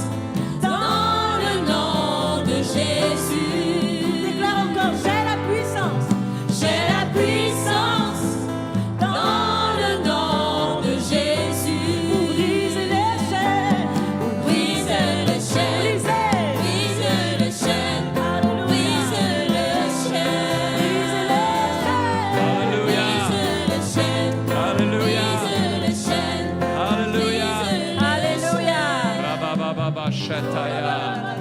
dans le nom de Jésus. Déclare encore, j'ai la puissance. J'ai la puissance dans le nom de Jésus. Pour briser les chaînes. Brise les chaînes, Briser. brise les chaînes, Alléluia. brise les chaînes, Alléluia. brise les chaînes, Alléluia. brise les chaînes, Alléluia. Hallelujah. Rabababa shataya.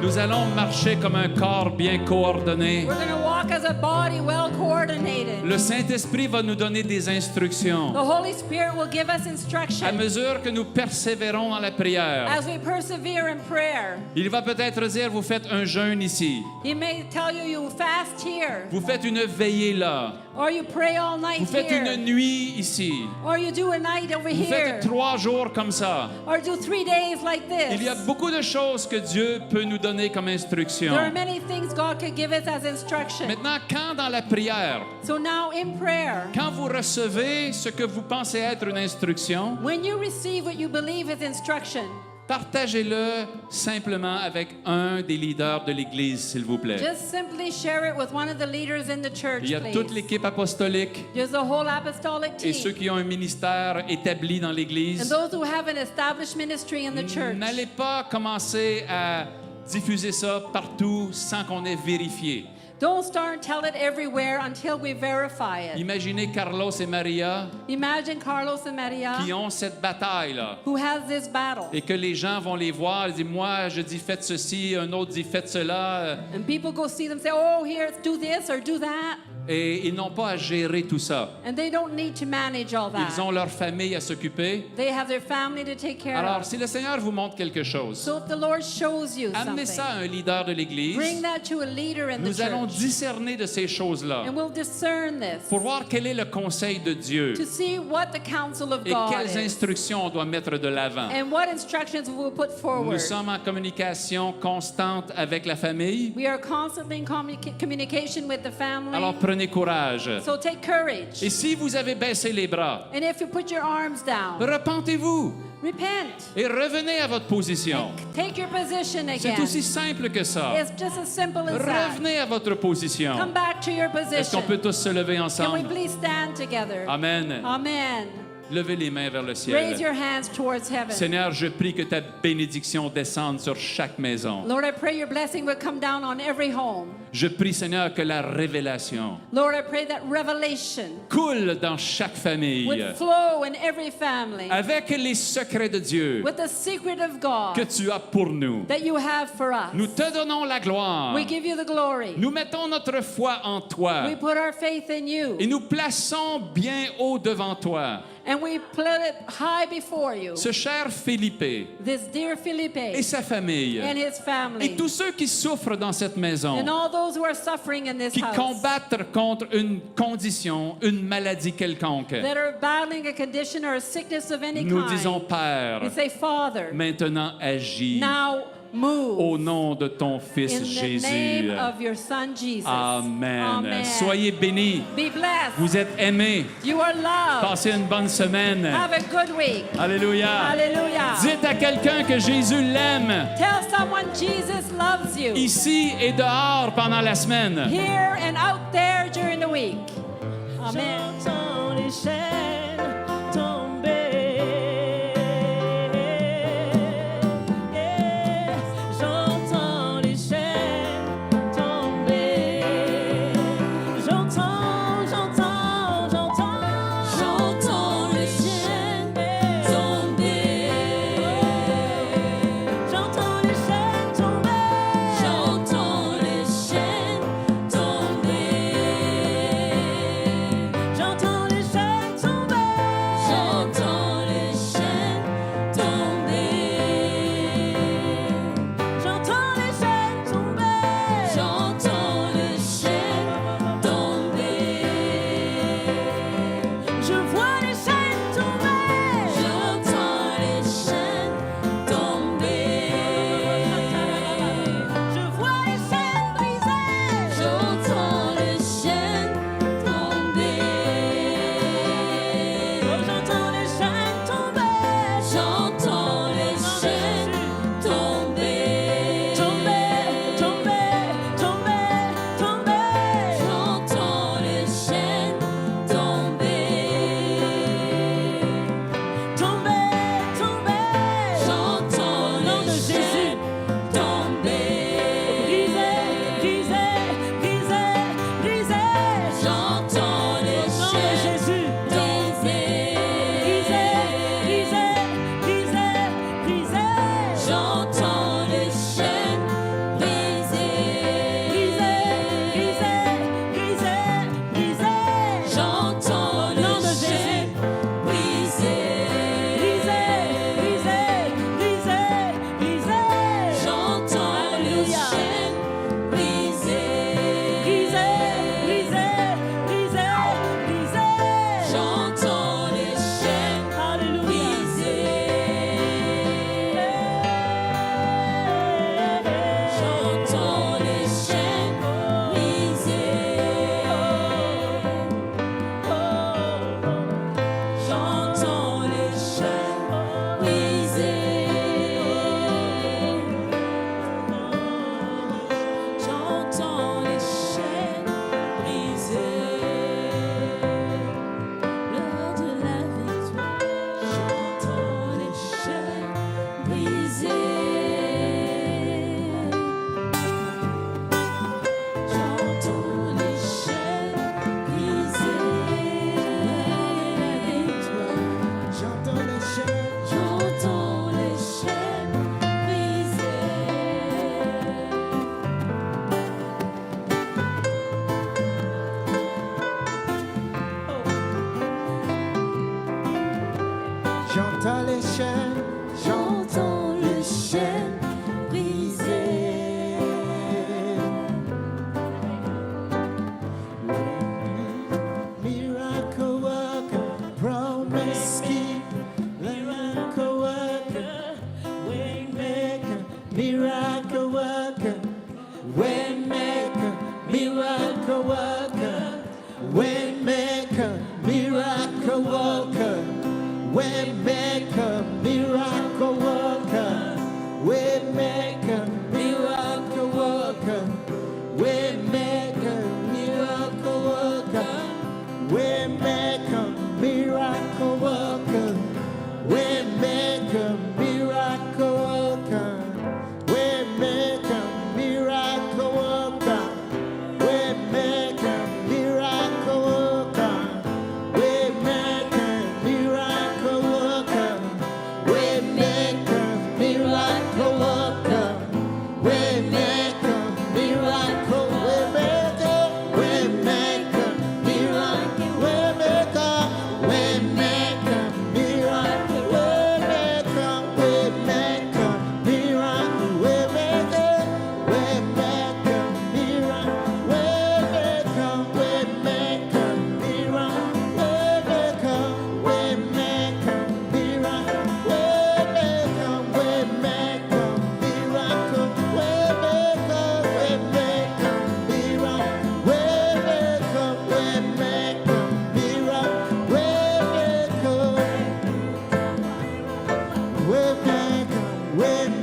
Nous allons marcher comme un corps bien coordonné. We're going to walk as a body well coordinated. Le Saint-Esprit va nous donner des instructions. The Holy Spirit will give us À instruction mesure que nous persévérons dans la prière, as we persevere in prayer. il va peut-être dire, vous faites un jeûne ici, He may tell you you fast here, vous faites une veillée là, or you pray all night vous faites here, une nuit ici, or you do a night over vous here, faites 3 jours comme ça. or do 3 days like Il y a this. beaucoup de choses que Dieu peut nous donner comme instruction. There are many things God could give us as instruction. Maintenant, quand dans la prière, So now in prayer, quand vous recevez ce que vous pensez être une instruction, when you receive what you believe is instruction, partagez-le simplement avec un des leaders de l'Église, s'il vous plaît. just simply share it with one of the leaders in the church, Il y a please. toute l'équipe apostolique There's a whole apostolic et ceux team. qui ont un ministère établi dans And l'Église. those who have an established ministry in the church. N'allez pas commencer à diffuser ça partout sans qu'on ait vérifié. Don't start and tell it everywhere until we verify it. Imaginez Carlos et Maria Imagine Carlos and Maria qui ont cette bataille-là. who has this battle. Et que les gens vont les voir, ils disent, moi, je dis faites ceci, un autre dit faites cela. And people go see them say, oh, here, do this or do that. Et ils n'ont pas à gérer tout ça. And they don't need to manage all Ils that. ont leur famille à s'occuper. They have their family to take care Alors, of. si le Seigneur vous montre quelque chose, So if the Lord shows you amenez something, ça à un leader de l'Église. bring that to a leader in the Nous allons church. discerner de ces choses-là And we'll discern this pour voir quel est le conseil de Dieu to see what the counsel of et God quelles is instructions on doit mettre de l'avant. and what instructions we will put forward. Nous sommes en communication constante avec la famille. We are constantly in communication with the family. Alors prenez courage. So take courage. Et si vous avez baissé les bras, And if you put your arms down, repentez-vous repent. et revenez à votre position. Take your position C'est again. aussi simple que ça. It's just as simple as that. Revenez à votre position. Come back to your Est-ce qu'on position. peut tous se lever Can we ensemble? please stand together? Amen. Amen. Levez les mains vers le Raise ciel. your hands towards heaven. Seigneur, je prie que ta bénédiction descende sur chaque maison. Lord, I pray your blessing will come down on every home. Je prie, Seigneur, que la révélation Lord, I pray that revelation coule dans chaque famille would flow in every family avec les secrets de Dieu with the secret of God que tu as pour nous. that you have for us. Nous te donnons la gloire. We give you the glory. Nous mettons notre foi en toi We put our faith in you. et nous plaçons bien haut devant toi And we put it high before you. ce cher Philippe This dear Felipe et sa famille and his family. et tous ceux qui souffrent dans cette maison, And all those who are suffering in this qui house. combattent contre une condition, une maladie quelconque. That are battling a condition or a sickness of any Nous kind. disons, Père, We say, Father, maintenant agis now move au nom de ton Fils in the Jésus. name of your Son Jesus. Amen. Amen. Soyez bénis. Be blessed. Vous êtes aimés. You are loved. Passez une bonne semaine. Have a good week. Alléluia. Hallelujah. Dites à quelqu'un que Jésus l'aime, Tell someone Jesus loves you. ici et dehors pendant la semaine. Here and out there during the week. Amen. J'entends les chaînes tomber. Yeah. J'entends les chaînes tomber. J'entends. J'entends les chaînes tomber. J'entends les chaînes tomber. J'entends les chaînes tomber. J'entends les chaînes tomber. J'entends les chaînes, J'entends les chaînes brisées. Miracle worker, promise keep, miracle worker, way maker, miracle worker, way maker, miracle worker, way maker, miracle worker, way maker, miracle worker, way maker, miracle worker, way maker, miracle worker. Waymaker, miracle worker. Waymaker, miracle worker. Waymaker, miracle worker. Waymaker, miracle worker. Waymaker, miracle worker. Waymaker, miracle worker. Waymaker, miracle waymaker. Waymaker, miracle waymaker. Waymaker, miracle waymaker. Waymaker, miracle waymaker. Waymaker, miracle waymaker. Waymaker, miracle waymaker. Waymaker, miracle waymaker. Waymaker, miracle waymaker. Waymaker, miracle waymaker. Waymaker, miracle waymaker. Waymaker, waymaker.